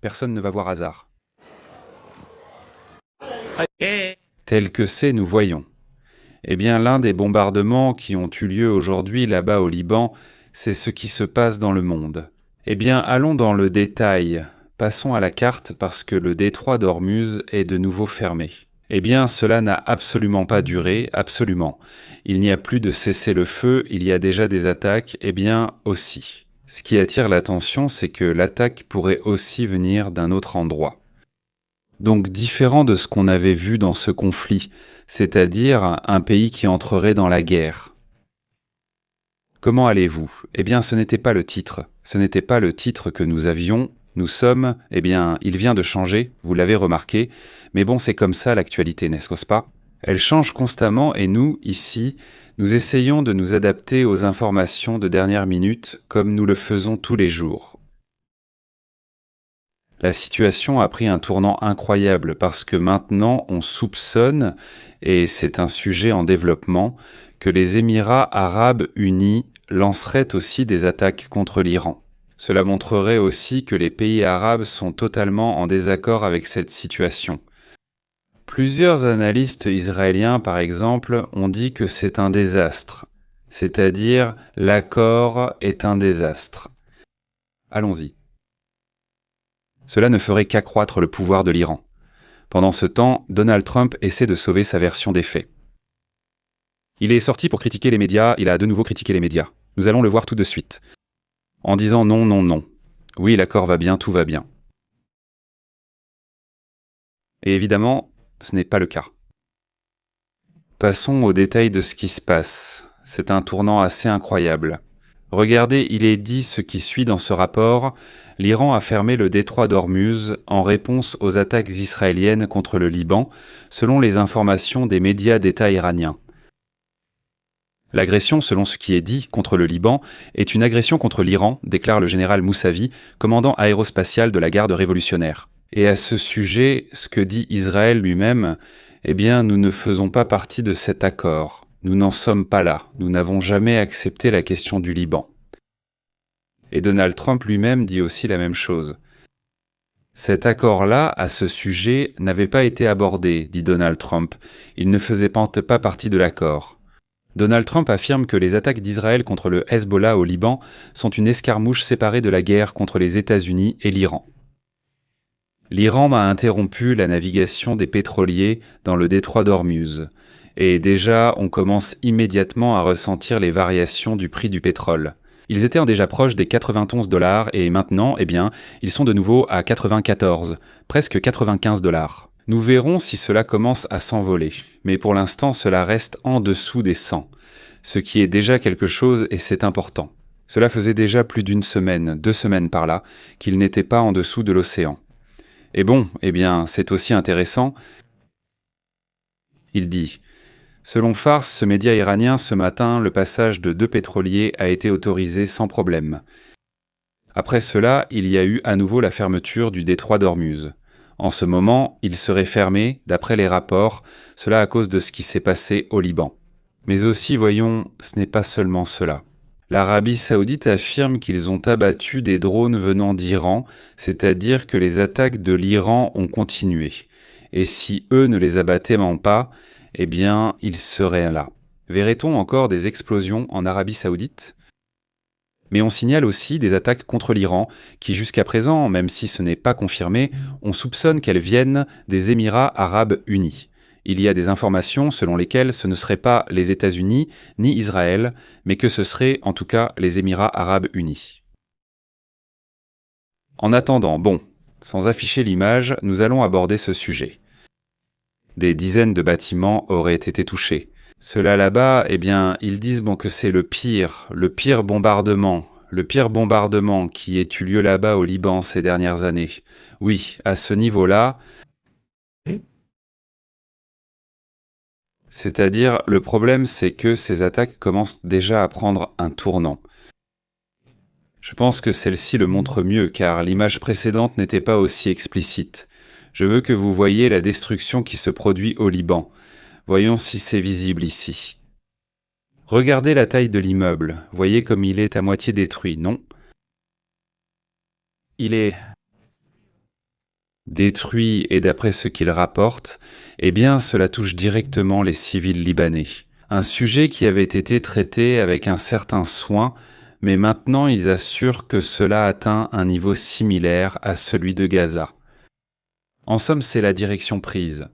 Personne ne va voir hasard. Tel que c'est, nous voyons. Eh bien, l'un des bombardements qui ont eu lieu aujourd'hui là-bas au Liban, c'est ce qui se passe dans le monde. Eh bien, allons dans le détail. Passons à la carte parce que le détroit d'Ormuz est de nouveau fermé. Eh bien, cela n'a absolument pas duré, absolument. Il n'y a plus de cessez-le-feu, il y a déjà des attaques, eh bien, aussi. Ce qui attire l'attention, c'est que l'attaque pourrait aussi venir d'un autre endroit. Donc différent de ce qu'on avait vu dans ce conflit, c'est-à-dire un pays qui entrerait dans la guerre. Comment allez-vous? Eh bien, ce n'était pas le titre. Ce n'était pas le titre que nous avions. Nous sommes, eh bien, il vient de changer, vous l'avez remarqué, mais bon, c'est comme ça l'actualité, n'est-ce pas? Elle change constamment et nous, ici, nous essayons de nous adapter aux informations de dernière minute comme nous le faisons tous les jours. La situation a pris un tournant incroyable parce que maintenant on soupçonne, et c'est un sujet en développement, que les Émirats arabes unis lanceraient aussi des attaques contre l'Iran. Cela montrerait aussi que les pays arabes sont totalement en désaccord avec cette situation. Plusieurs analystes israéliens, par exemple, ont dit que c'est un désastre, c'est-à-dire l'accord est un désastre. Allons-y. Cela ne ferait qu'accroître le pouvoir de l'Iran. Pendant ce temps, Donald Trump essaie de sauver sa version des faits. Il est sorti pour critiquer les médias, il a de nouveau critiqué les médias. Nous allons le voir tout de suite. En disant non, non, non. Oui, l'accord va bien, tout va bien. Et évidemment, ce n'est pas le cas. Passons aux détails de ce qui se passe. C'est un tournant assez incroyable. Regardez, il est dit ce qui suit dans ce rapport. L'Iran a fermé le détroit d'Ormuz en réponse aux attaques israéliennes contre le Liban, selon les informations des médias d'État iraniens. L'agression, selon ce qui est dit contre le Liban, est une agression contre l'Iran, déclare le général Moussavi, commandant aérospatial de la garde révolutionnaire. Et à ce sujet, ce que dit Israël lui-même, eh bien, nous ne faisons pas partie de cet accord. Nous n'en sommes pas là. Nous n'avons jamais accepté la question du Liban. Et Donald Trump lui-même dit aussi la même chose. Cet accord-là, à ce sujet, n'avait pas été abordé, dit Donald Trump. Il ne faisait pas partie de l'accord. Donald Trump affirme que les attaques d'Israël contre le Hezbollah au Liban sont une escarmouche séparée de la guerre contre les États-Unis et l'Iran. L'Iran a interrompu la navigation des pétroliers dans le détroit d'Ormuz. Et déjà, on commence immédiatement à ressentir les variations du prix du pétrole. Ils étaient déjà proches des 91 $ et maintenant, eh bien, ils sont de nouveau à 94, presque 95 $. Nous verrons si cela commence à s'envoler, mais pour l'instant, cela reste en dessous des 100, ce qui est déjà quelque chose et c'est important. Cela faisait déjà plus d'une semaine, 2 semaines par là, qu'il n'était pas en dessous de l'océan. Et bon, eh bien, c'est aussi intéressant. Il dit « Selon Fars, ce média iranien, ce matin, le passage de 2 pétroliers a été autorisé sans problème. Après cela, il y a eu à nouveau la fermeture du détroit d'Ormuz. En ce moment, il serait fermé, d'après les rapports, cela à cause de ce qui s'est passé au Liban. Mais aussi, voyons, ce n'est pas seulement cela. L'Arabie saoudite affirme qu'ils ont abattu des drones venant d'Iran, c'est-à-dire que les attaques de l'Iran ont continué. Et si eux ne les abattaient pas, eh bien, ils seraient là. Verrait-on encore des explosions en Arabie saoudite ? Mais on signale aussi des attaques contre l'Iran, qui jusqu'à présent, même si ce n'est pas confirmé, on soupçonne qu'elles viennent des Émirats arabes unis. Il y a des informations selon lesquelles ce ne serait pas les États-Unis ni Israël, mais que ce serait en tout cas les Émirats arabes unis. En attendant, bon, sans afficher l'image, nous allons aborder ce sujet. Des dizaines de bâtiments auraient été touchés. Ceux-là là-bas, eh bien, ils disent que c'est le pire bombardement qui ait eu lieu là-bas au Liban ces dernières années. Oui, à ce niveau-là, c'est-à-dire, le problème, c'est que ces attaques commencent déjà à prendre un tournant. Je pense que celle-ci le montre mieux, car l'image précédente n'était pas aussi explicite. Je veux que vous voyiez la destruction qui se produit au Liban. Voyons si c'est visible ici. Regardez la taille de l'immeuble. Voyez comme il est à moitié détruit, non ? Il est détruit et d'après ce qu'il rapporte, eh bien cela touche directement les civils libanais. Un sujet qui avait été traité avec un certain soin, mais maintenant ils assurent que cela atteint un niveau similaire à celui de Gaza. En somme, c'est la direction prise.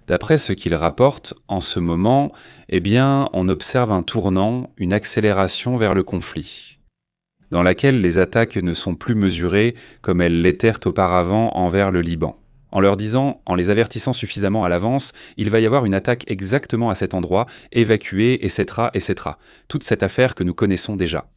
D'après ce qu'il rapporte, en ce moment, eh bien, on observe un tournant, une accélération vers le conflit, dans laquelle les attaques ne sont plus mesurées comme elles l'étaient auparavant envers le Liban. En leur disant, en les avertissant suffisamment à l'avance, il va y avoir une attaque exactement à cet endroit, évacuée, etc., etc. Toute cette affaire que nous connaissons déjà.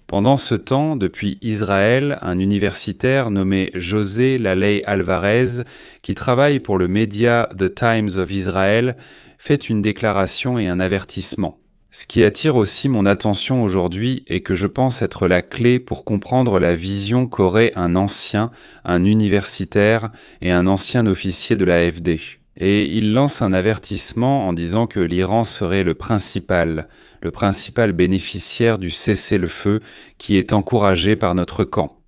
Pendant ce temps, depuis Israël, un universitaire nommé José Laley Alvarez, qui travaille pour le média The Times of Israel, fait une déclaration et un avertissement. Ce qui attire aussi mon attention aujourd'hui et que je pense être la clé pour comprendre la vision qu'aurait un ancien, un universitaire et un ancien officier de l'AFD. Et il lance un avertissement en disant que l'Iran serait le principal bénéficiaire du cessez-le-feu qui est encouragé par notre camp.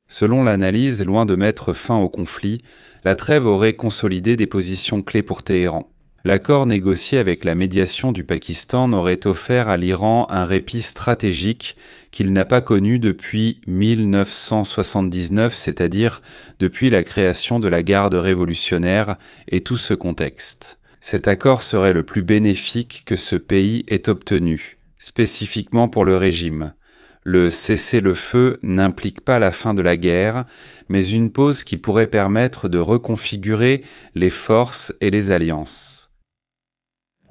Selon l'analyse, loin de mettre fin au conflit, la trêve aurait consolidé des positions clés pour Téhéran. L'accord négocié avec la médiation du Pakistan aurait offert à l'Iran un répit stratégique qu'il n'a pas connu depuis 1979, c'est-à-dire depuis la création de la garde révolutionnaire et tout ce contexte. Cet accord serait le plus bénéfique que ce pays ait obtenu, spécifiquement pour le régime. Le cessez-le-feu n'implique pas la fin de la guerre, mais une pause qui pourrait permettre de reconfigurer les forces et les alliances.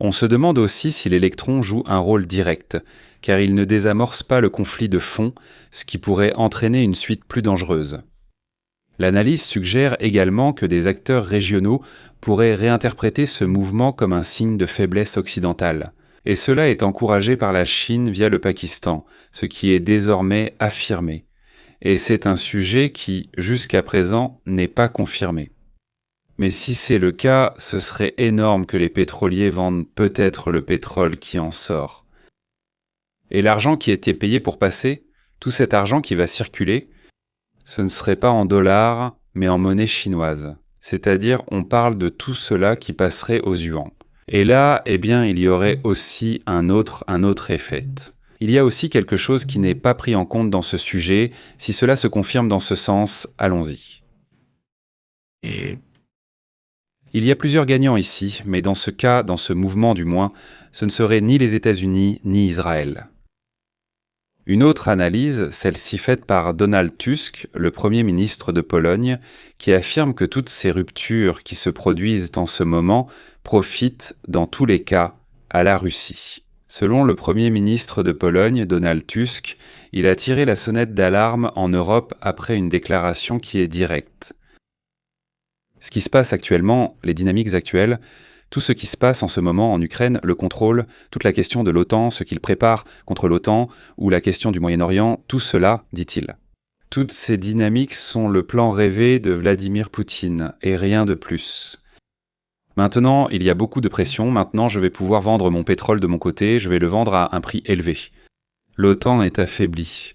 On se demande aussi si l'électron joue un rôle direct, car il ne désamorce pas le conflit de fond, ce qui pourrait entraîner une suite plus dangereuse. L'analyse suggère également que des acteurs régionaux pourraient réinterpréter ce mouvement comme un signe de faiblesse occidentale. Et cela est encouragé par la Chine via le Pakistan, ce qui est désormais affirmé. Et c'est un sujet qui, jusqu'à présent, n'est pas confirmé. Mais si c'est le cas, ce serait énorme que les pétroliers vendent peut-être le pétrole qui en sort. Et l'argent qui était payé pour passer, tout cet argent qui va circuler, ce ne serait pas en dollars, mais en monnaie chinoise. C'est-à-dire, on parle de tout cela qui passerait aux yuans. Et là, eh bien, il y aurait aussi un autre effet. Il y a aussi quelque chose qui n'est pas pris en compte dans ce sujet. Si cela se confirme dans ce sens, allons-y. Il y a plusieurs gagnants ici, mais dans ce cas, dans ce mouvement du moins, ce ne seraient ni les États-Unis ni Israël. Une autre analyse, celle-ci faite par Donald Tusk, le Premier ministre de Pologne, qui affirme que toutes ces ruptures qui se produisent en ce moment profitent, dans tous les cas, à la Russie. Selon le Premier ministre de Pologne, Donald Tusk, il a tiré la sonnette d'alarme en Europe après une déclaration qui est directe. Ce qui se passe actuellement, les dynamiques actuelles, tout ce qui se passe en ce moment en Ukraine, le contrôle, toute la question de l'OTAN, ce qu'il prépare contre l'OTAN, ou la question du Moyen-Orient, tout cela, dit-il. Toutes ces dynamiques sont le plan rêvé de Vladimir Poutine, et rien de plus. Maintenant, il y a beaucoup de pression, maintenant je vais pouvoir vendre mon pétrole de mon côté, je vais le vendre à un prix élevé. L'OTAN est affaiblie.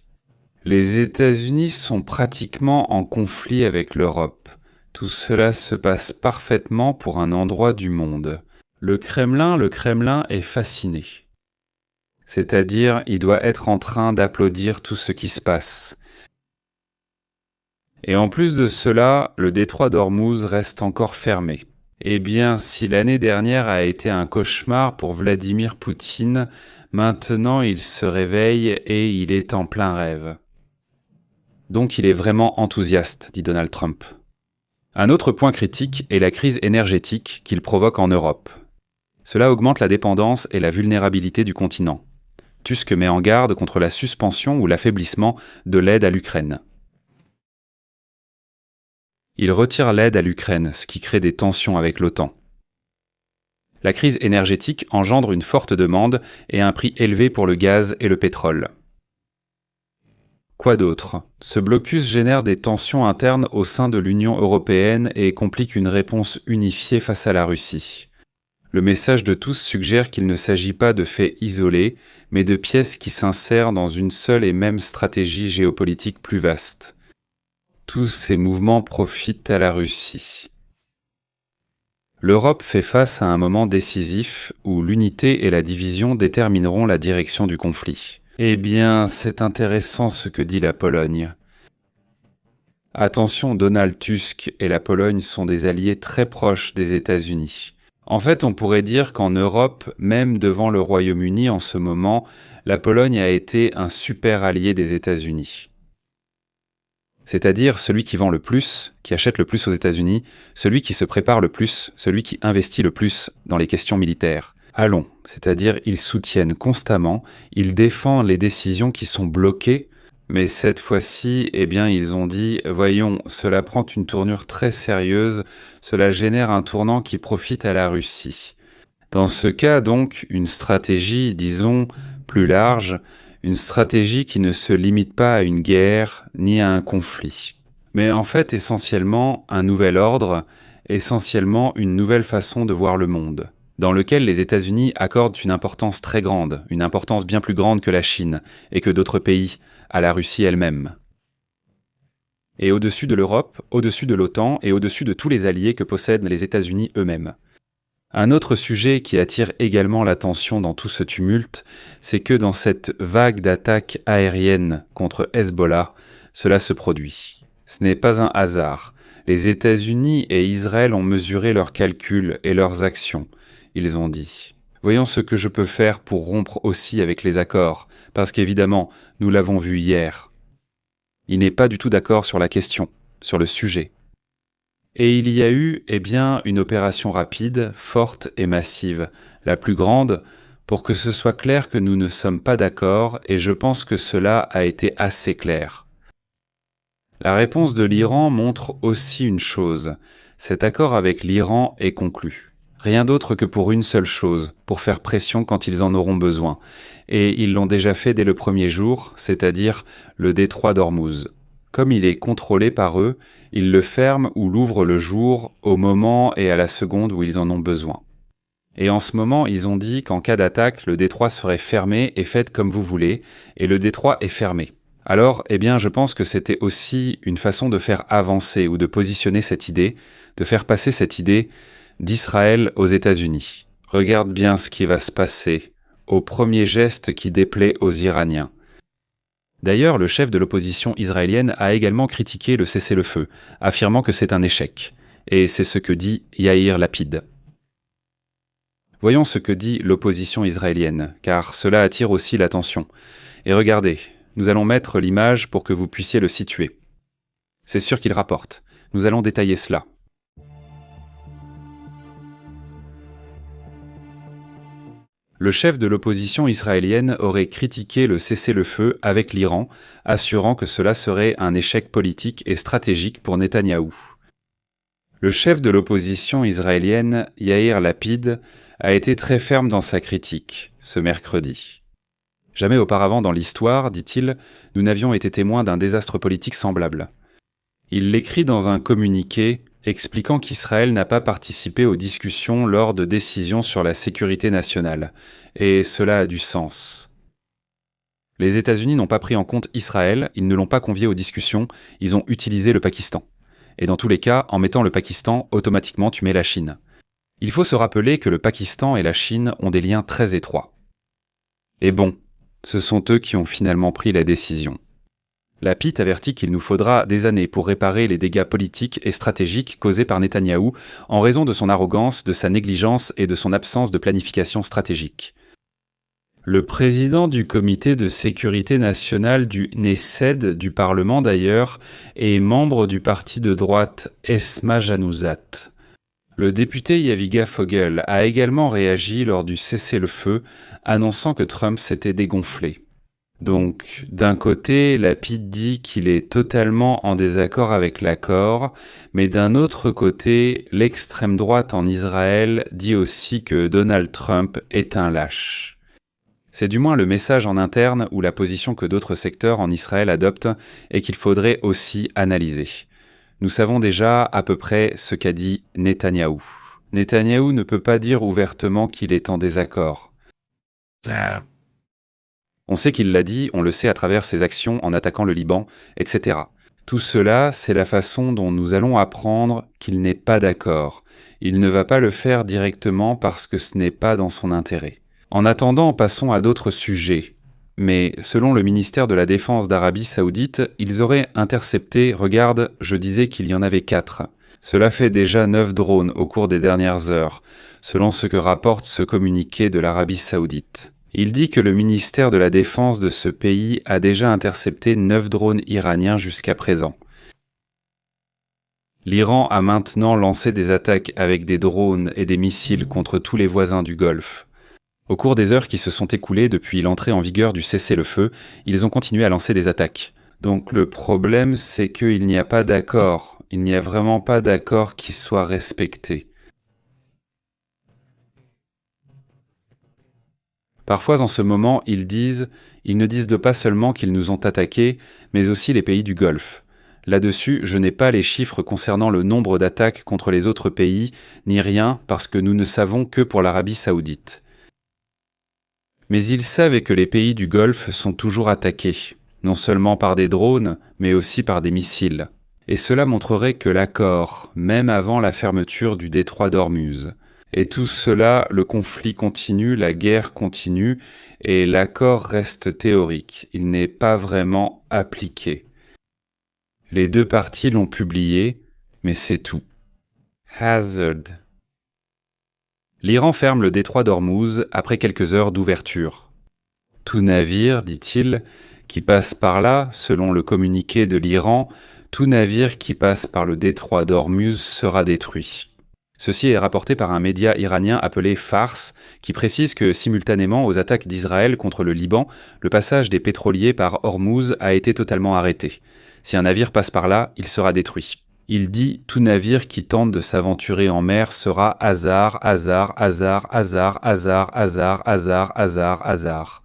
Les États-Unis sont pratiquement en conflit avec l'Europe. Tout cela se passe parfaitement pour un endroit du monde. Le Kremlin est fasciné. C'est-à-dire, il doit être en train d'applaudir tout ce qui se passe. Et en plus de cela, le détroit d'Ormuz reste encore fermé. Eh bien, si l'année dernière a été un cauchemar pour Vladimir Poutine, maintenant il se réveille et il est en plein rêve. Donc il est vraiment enthousiaste, dit Donald Trump. Un autre point critique est la crise énergétique qu'il provoque en Europe. Cela augmente la dépendance et la vulnérabilité du continent. Tusk met en garde contre la suspension ou l'affaiblissement de l'aide à l'Ukraine. Il retire l'aide à l'Ukraine, ce qui crée des tensions avec l'OTAN. La crise énergétique engendre une forte demande et un prix élevé pour le gaz et le pétrole. Quoi d'autre ? Ce blocus génère des tensions internes au sein de l'Union européenne et complique une réponse unifiée face à la Russie. Le message de tous suggère qu'il ne s'agit pas de faits isolés, mais de pièces qui s'insèrent dans une seule et même stratégie géopolitique plus vaste. Tous ces mouvements profitent à la Russie. L'Europe fait face à un moment décisif où l'unité et la division détermineront la direction du conflit. Eh bien, c'est intéressant ce que dit la Pologne. Attention, Donald Tusk et la Pologne sont des alliés très proches des États-Unis. En fait, on pourrait dire qu'en Europe, même devant le Royaume-Uni en ce moment, la Pologne a été un super allié des États-Unis. C'est-à-dire celui qui vend le plus, qui achète le plus aux États-Unis, celui qui se prépare le plus, celui qui investit le plus dans les questions militaires. Allons, c'est-à-dire ils soutiennent constamment, ils défendent les décisions qui sont bloquées, mais cette fois-ci, eh bien, ils ont dit « Voyons, cela prend une tournure très sérieuse, cela génère un tournant qui profite à la Russie. » Dans ce cas, donc, une stratégie, disons, plus large, une stratégie qui ne se limite pas à une guerre ni à un conflit, mais en fait essentiellement un nouvel ordre, essentiellement une nouvelle façon de voir le monde, dans lequel les États-Unis accordent une importance très grande, une importance bien plus grande que la Chine et que d'autres pays, à la Russie elle-même. Et au-dessus de l'Europe, au-dessus de l'OTAN et au-dessus de tous les alliés que possèdent les États-Unis eux-mêmes. Un autre sujet qui attire également l'attention dans tout ce tumulte, c'est que dans cette vague d'attaques aériennes contre Hezbollah, cela se produit. Ce n'est pas un hasard. Les États-Unis et Israël ont mesuré leurs calculs et leurs actions. Ils ont dit « Voyons ce que je peux faire pour rompre aussi avec les accords, parce qu'évidemment, nous l'avons vu hier. » Il n'est pas du tout d'accord sur la question, sur le sujet. Et il y a eu, eh bien, une opération rapide, forte et massive, la plus grande, pour que ce soit clair que nous ne sommes pas d'accord, et je pense que cela a été assez clair. La réponse de l'Iran montre aussi une chose. Cet accord avec l'Iran est conclu. Rien d'autre que pour une seule chose, pour faire pression quand ils en auront besoin. Et ils l'ont déjà fait dès le premier jour, c'est-à-dire le détroit d'Ormuz. Comme il est contrôlé par eux, ils le ferment ou l'ouvrent le jour, au moment et à la seconde où ils en ont besoin. Et en ce moment, ils ont dit qu'en cas d'attaque, le détroit serait fermé et faites comme vous voulez, et le détroit est fermé. Alors, eh bien, je pense que c'était aussi une façon de faire avancer ou de positionner cette idée, de faire passer cette idée d'Israël aux États-Unis. Regarde bien ce qui va se passer, au premier geste qui déplaît aux Iraniens. D'ailleurs, le chef de l'opposition israélienne a également critiqué le cessez-le-feu, affirmant que c'est un échec. Et c'est ce que dit Yair Lapid. Voyons ce que dit l'opposition israélienne, car cela attire aussi l'attention. Et regardez, nous allons mettre l'image pour que vous puissiez le situer. C'est sûr qu'il rapporte. Nous allons détailler cela. Le chef de l'opposition israélienne aurait critiqué le cessez-le-feu avec l'Iran, assurant que cela serait un échec politique et stratégique pour Netanyahou. Le chef de l'opposition israélienne, Yair Lapid, a été très ferme dans sa critique, ce mercredi. Jamais auparavant dans l'histoire, dit-il, nous n'avions été témoins d'un désastre politique semblable. Il l'écrit dans un communiqué expliquant qu'Israël n'a pas participé aux discussions lors de décisions sur la sécurité nationale, et cela a du sens. Les États-Unis n'ont pas pris en compte Israël, ils ne l'ont pas convié aux discussions, ils ont utilisé le Pakistan. Et dans tous les cas, en mettant le Pakistan, automatiquement tu mets la Chine. Il faut se rappeler que le Pakistan et la Chine ont des liens très étroits. Et bon, ce sont eux qui ont finalement pris la décision. Lapid avertit qu'il nous faudra des années pour réparer les dégâts politiques et stratégiques causés par Netanyahou en raison de son arrogance, de sa négligence et de son absence de planification stratégique. Le président du comité de sécurité nationale du Knesset, du Parlement d'ailleurs, est membre du parti de droite Esma Janouzat. Le député Yaviga Fogel a également réagi lors du cessez-le-feu, annonçant que Trump s'était dégonflé. Donc, d'un côté, Lapid dit qu'il est totalement en désaccord avec l'accord, mais d'un autre côté, l'extrême droite en Israël dit aussi que Donald Trump est un lâche. C'est du moins le message en interne ou la position que d'autres secteurs en Israël adoptent et qu'il faudrait aussi analyser. Nous savons déjà à peu près ce qu'a dit Netanyahou. Netanyahou ne peut pas dire ouvertement qu'il est en désaccord. On sait qu'il l'a dit, on le sait à travers ses actions en attaquant le Liban, etc. Tout cela, c'est la façon dont nous allons apprendre qu'il n'est pas d'accord. Il ne va pas le faire directement parce que ce n'est pas dans son intérêt. En attendant, passons à d'autres sujets. Mais selon le ministère de la Défense d'Arabie Saoudite, ils auraient intercepté, regarde, je disais qu'il y en avait 4. Cela fait déjà 9 drones au cours des dernières heures, selon ce que rapporte ce communiqué de l'Arabie Saoudite. Il dit que le ministère de la Défense de ce pays a déjà intercepté 9 drones iraniens jusqu'à présent. L'Iran a maintenant lancé des attaques avec des drones et des missiles contre tous les voisins du Golfe. Au cours des heures qui se sont écoulées depuis l'entrée en vigueur du cessez-le-feu, ils ont continué à lancer des attaques. Donc le problème, c'est qu'il n'y a pas d'accord. Il n'y a vraiment pas d'accord qui soit respecté. Parfois en ce moment, ils ne disent pas seulement qu'ils nous ont attaqués, mais aussi les pays du Golfe. Là-dessus, je n'ai pas les chiffres concernant le nombre d'attaques contre les autres pays, ni rien, parce que nous ne savons que pour l'Arabie Saoudite. Mais ils savent que les pays du Golfe sont toujours attaqués, non seulement par des drones, mais aussi par des missiles. Et cela montrerait que l'accord, même avant la fermeture du détroit d'Ormuz. Et tout cela, le conflit continue, la guerre continue, et l'accord reste théorique, il n'est pas vraiment appliqué. Les deux parties l'ont publié, mais c'est tout. Hazard. L'Iran ferme le détroit d'Ormuz après quelques heures d'ouverture. Tout navire, dit-il, qui passe par là, selon le communiqué de l'Iran, tout navire qui passe par le détroit d'Ormuz sera détruit. Ceci est rapporté par un média iranien appelé Fars, qui précise que simultanément aux attaques d'Israël contre le Liban, le passage des pétroliers par Ormuz a été totalement arrêté. Si un navire passe par là, il sera détruit. Il dit « Tout navire qui tente de s'aventurer en mer sera hasard, hasard, hasard, hasard, hasard, hasard, hasard, hasard, hasard. »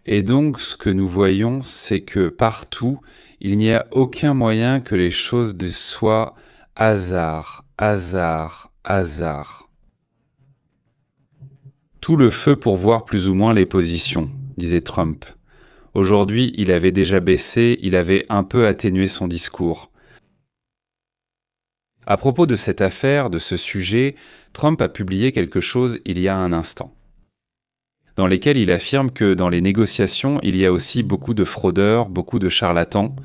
Et donc, ce que nous voyons, c'est que partout, il n'y a aucun moyen que les choses soient hasard, hasard, hasard. Tout le feu pour voir plus ou moins les positions, disait Trump. Aujourd'hui, il avait déjà baissé, il avait un peu atténué son discours. À propos de cette affaire, de ce sujet, Trump a publié quelque chose il y a un instant, dans lesquels il affirme que dans les négociations, il y a aussi beaucoup de fraudeurs, beaucoup de charlatans,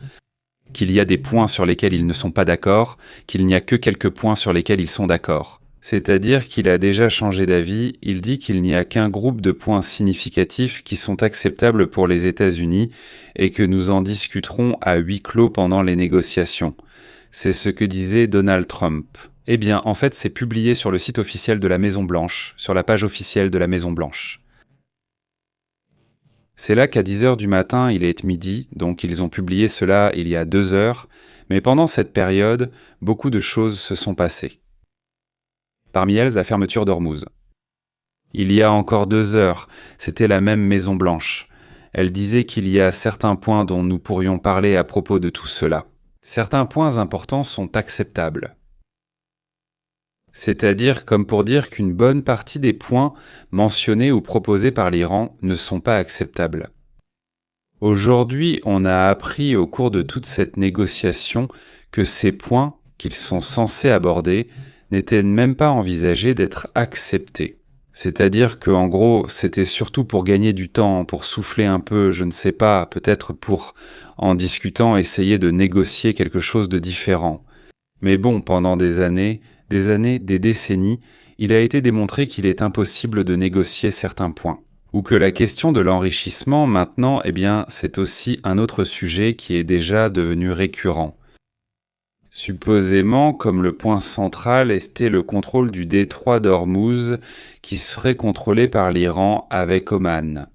qu'il y a des points sur lesquels ils ne sont pas d'accord, qu'il n'y a que quelques points sur lesquels ils sont d'accord. C'est-à-dire qu'il a déjà changé d'avis, il dit qu'il n'y a qu'un groupe de points significatifs qui sont acceptables pour les États-Unis et que nous en discuterons à huis clos pendant les négociations. C'est ce que disait Donald Trump. Eh bien, en fait, c'est publié sur le site officiel de la Maison-Blanche, sur la page officielle de la Maison-Blanche. C'est là qu'à 10h du matin, il est midi, donc ils ont publié cela il y a 2 heures, mais pendant cette période, beaucoup de choses se sont passées. Parmi elles, la fermeture d'Ormuz. Il y a encore 2 heures, c'était la même Maison-Blanche. Elle disait qu'il y a certains points dont nous pourrions parler à propos de tout cela. Certains points importants sont acceptables. C'est-à-dire comme pour dire qu'une bonne partie des points mentionnés ou proposés par l'Iran ne sont pas acceptables. Aujourd'hui, on a appris au cours de toute cette négociation que ces points qu'ils sont censés aborder n'étaient même pas envisagés d'être acceptés. C'est-à-dire qu'en gros, c'était surtout pour gagner du temps, pour souffler un peu, je ne sais pas, peut-être pour, en discutant, essayer de négocier quelque chose de différent. Mais bon, pendant des années, des décennies, il a été démontré qu'il est impossible de négocier certains points. Ou que la question de l'enrichissement, maintenant, eh bien, c'est aussi un autre sujet qui est déjà devenu récurrent. Supposément, comme le point central était le contrôle du détroit d'Ormuz, qui serait contrôlé par l'Iran avec Oman.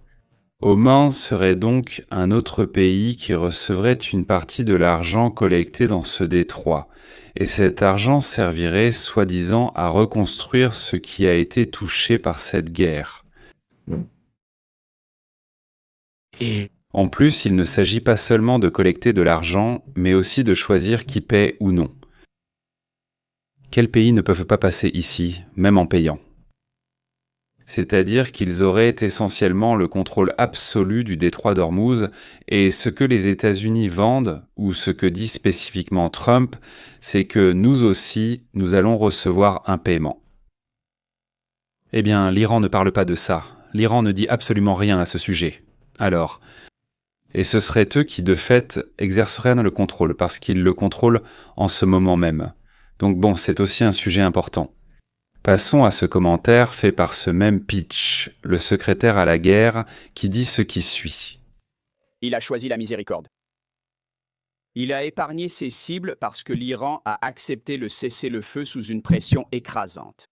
Oman serait donc un autre pays qui recevrait une partie de l'argent collecté dans ce détroit, et cet argent servirait soi-disant à reconstruire ce qui a été touché par cette guerre. En plus, il ne s'agit pas seulement de collecter de l'argent, mais aussi de choisir qui paie ou non. Quels pays ne peuvent pas passer ici, même en payant ? C'est-à-dire qu'ils auraient essentiellement le contrôle absolu du détroit d'Ormuz, et ce que les États-Unis vendent, ou ce que dit spécifiquement Trump, c'est que nous aussi, nous allons recevoir un paiement. Eh bien, l'Iran ne parle pas de ça. L'Iran ne dit absolument rien à ce sujet. Alors, et ce seraient eux qui, de fait, exerceraient le contrôle, parce qu'ils le contrôlent en ce moment même. Donc bon, c'est aussi un sujet important. Passons à ce commentaire fait par ce même Pitch, le secrétaire à la guerre, qui dit ce qui suit. Il a choisi la miséricorde. Il a épargné ses cibles parce que l'Iran a accepté le cessez-le-feu sous une pression écrasante.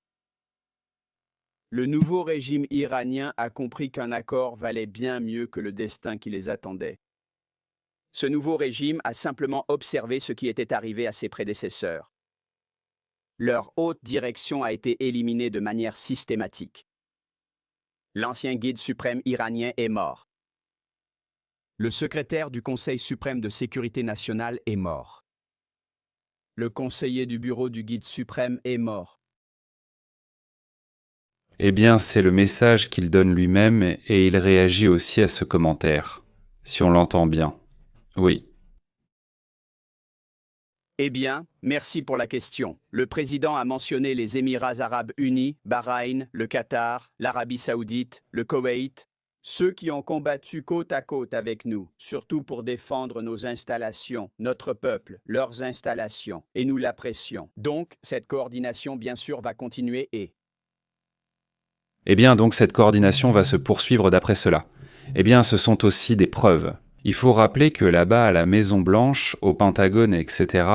Le nouveau régime iranien a compris qu'un accord valait bien mieux que le destin qui les attendait. Ce nouveau régime a simplement observé ce qui était arrivé à ses prédécesseurs. Leur haute direction a été éliminée de manière systématique. L'ancien guide suprême iranien est mort. Le secrétaire du Conseil suprême de sécurité nationale est mort. Le conseiller du bureau du guide suprême est mort. Eh bien, c'est le message qu'il donne lui-même et il réagit aussi à ce commentaire. Si on l'entend bien. Oui. Eh bien, merci pour la question. Le président a mentionné les Émirats arabes unis, Bahreïn, le Qatar, l'Arabie saoudite, le Koweït, ceux qui ont combattu côte à côte avec nous, surtout pour défendre nos installations, notre peuple, leurs installations, et nous l'apprécions. Donc, cette coordination, bien sûr, va continuer et... Eh bien, donc cette coordination va se poursuivre d'après cela. Eh bien, ce sont aussi des preuves. Il faut rappeler que là-bas, à la Maison-Blanche, au Pentagone, etc.,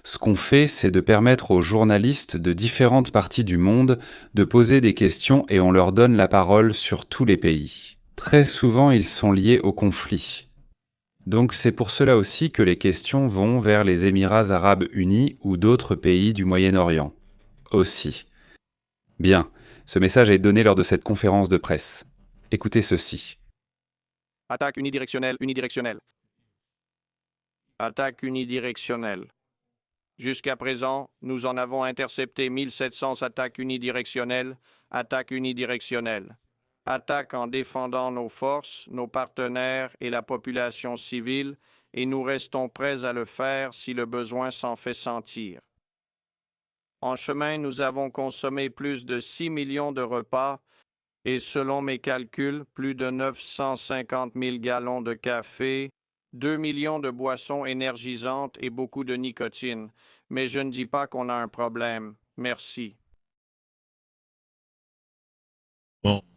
ce qu'on fait, c'est de permettre aux journalistes de différentes parties du monde de poser des questions et on leur donne la parole sur tous les pays. Très souvent, ils sont liés au conflit. Donc c'est pour cela aussi que les questions vont vers les Émirats arabes unis ou d'autres pays du Moyen-Orient. Aussi. Bien, ce message est donné lors de cette conférence de presse. Écoutez ceci. Attaque unidirectionnelle, unidirectionnelle. Attaque unidirectionnelle. Jusqu'à présent, nous en avons intercepté 1700 attaques unidirectionnelles, attaques unidirectionnelles. Attaques en défendant nos forces, nos partenaires et la population civile, et nous restons prêts à le faire si le besoin s'en fait sentir. En chemin, nous avons consommé plus de 6 millions de repas, et selon mes calculs, plus de 950 000 gallons de café, 2 millions de boissons énergisantes et beaucoup de nicotine. Mais je ne dis pas qu'on a un problème. Merci.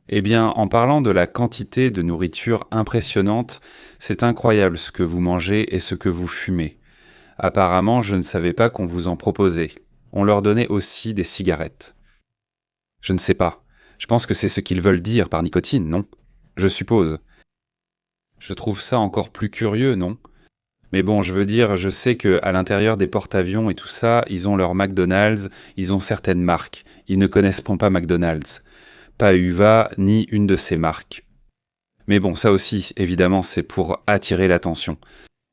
Eh bien, en parlant de la quantité de nourriture impressionnante, c'est incroyable ce que vous mangez et ce que vous fumez. Apparemment, je ne savais pas qu'on vous en proposait. On leur donnait aussi des cigarettes. Je ne sais pas. Je pense que c'est ce qu'ils veulent dire par nicotine, non? Je suppose. Je trouve ça encore plus curieux, non? Mais bon, je veux dire, je sais qu'à l'intérieur des porte-avions et tout ça, ils ont leur McDonald's, ils ont certaines marques. Ils ne connaissent pas McDonald's. Pas Uva, ni une de ces marques. Mais bon, ça aussi, évidemment, c'est pour attirer l'attention.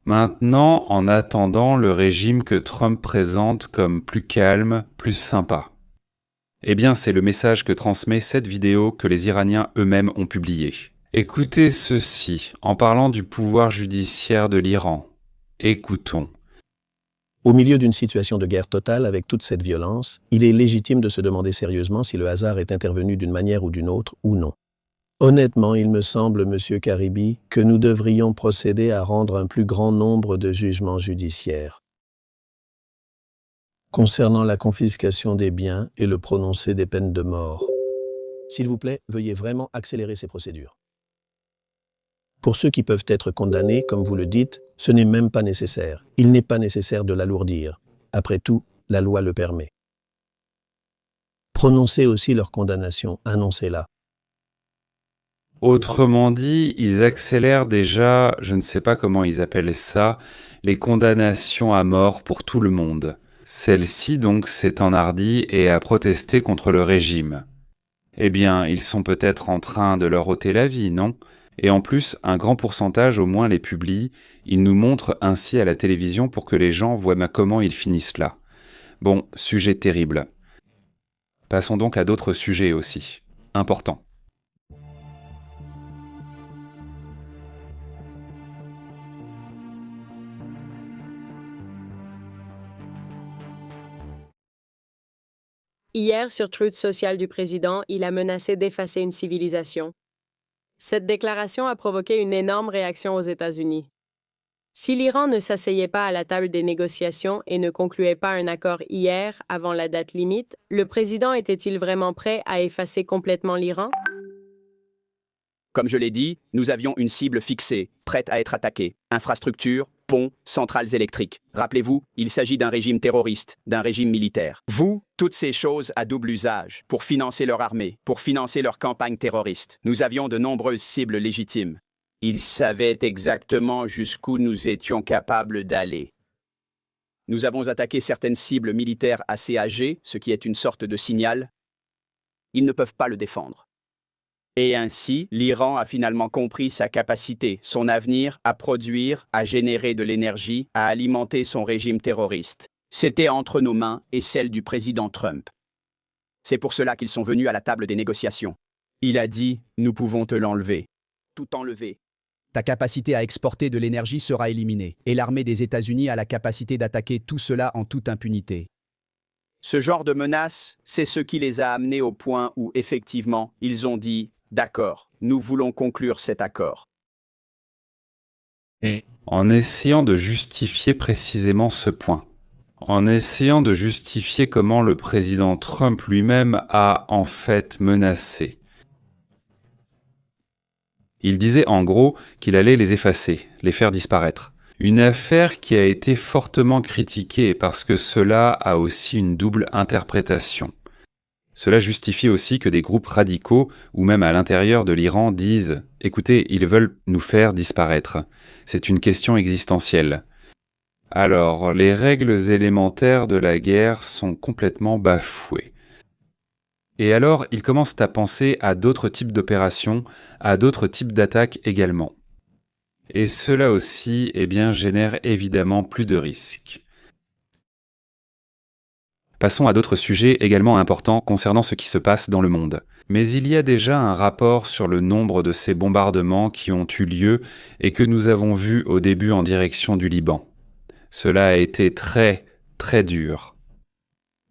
Maintenant, en attendant le régime que Trump présente comme plus calme, plus sympa. Eh bien, c'est le message que transmet cette vidéo que les Iraniens eux-mêmes ont publiée. Écoutez ceci, en parlant du pouvoir judiciaire de l'Iran. Écoutons. Au milieu d'une situation de guerre totale avec toute cette violence, il est légitime de se demander sérieusement si le hasard est intervenu d'une manière ou d'une autre ou non. Honnêtement, il me semble, Monsieur Karibi, que nous devrions procéder à rendre un plus grand nombre de jugements judiciaires concernant la confiscation des biens et le prononcé des peines de mort. S'il vous plaît, veuillez vraiment accélérer ces procédures. Pour ceux qui peuvent être condamnés, comme vous le dites, ce n'est même pas nécessaire. Il n'est pas nécessaire de l'alourdir. Après tout, la loi le permet. Prononcez aussi leur condamnation, annoncez-la. Autrement dit, ils accélèrent déjà, je ne sais pas comment ils appellent ça, les condamnations à mort pour tout le monde. Celle-ci donc s'est enhardie et a protesté contre le régime. Eh bien, ils sont peut-être en train de leur ôter la vie, non? Et en plus, un grand pourcentage au moins les publie, ils nous montrent ainsi à la télévision pour que les gens voient comment ils finissent là. Bon, sujet terrible. Passons donc à d'autres sujets aussi, importants. Hier, sur Truth Social du président, il a menacé d'effacer une civilisation. Cette déclaration a provoqué une énorme réaction aux États-Unis. Si l'Iran ne s'asseyait pas à la table des négociations et ne concluait pas un accord hier, avant la date limite, le président était-il vraiment prêt à effacer complètement l'Iran? Comme je l'ai dit, nous avions une cible fixée, prête à être attaquée. Infrastructures, ponts, centrales électriques. Rappelez-vous, il s'agit d'un régime terroriste, d'un régime militaire. Vous, toutes ces choses à double usage, pour financer leur armée, pour financer leur campagne terroriste. Nous avions de nombreuses cibles légitimes. Ils savaient exactement jusqu'où nous étions capables d'aller. Nous avons attaqué certaines cibles militaires assez âgées, ce qui est une sorte de signal. Ils ne peuvent pas le défendre. Et ainsi, l'Iran a finalement compris sa capacité, son avenir à produire, à générer de l'énergie, à alimenter son régime terroriste. C'était entre nos mains et celles du président Trump. C'est pour cela qu'ils sont venus à la table des négociations. Il a dit « Nous pouvons te l'enlever. » Tout enlever. Ta capacité à exporter de l'énergie sera éliminée, et l'armée des États-Unis a la capacité d'attaquer tout cela en toute impunité. Ce genre de menace, c'est ce qui les a amenés au point où, effectivement, ils ont dit « D'accord, nous voulons conclure cet accord. » En essayant de justifier précisément ce point, en essayant de justifier comment le président Trump lui-même a en fait menacé. Il disait en gros qu'il allait les effacer, les faire disparaître. Une affaire qui a été fortement critiquée parce que cela a aussi une double interprétation. Cela justifie aussi que des groupes radicaux, ou même à l'intérieur de l'Iran, disent « Écoutez, ils veulent nous faire disparaître. C'est une question existentielle. » Alors, les règles élémentaires de la guerre sont complètement bafouées. Et alors, ils commencent à penser à d'autres types d'opérations, à d'autres types d'attaques également. Et cela aussi, génère évidemment plus de risques. Passons à d'autres sujets également importants concernant ce qui se passe dans le monde. Mais il y a déjà un rapport sur le nombre de ces bombardements qui ont eu lieu et que nous avons vu au début en direction du Liban. Cela a été très, très dur.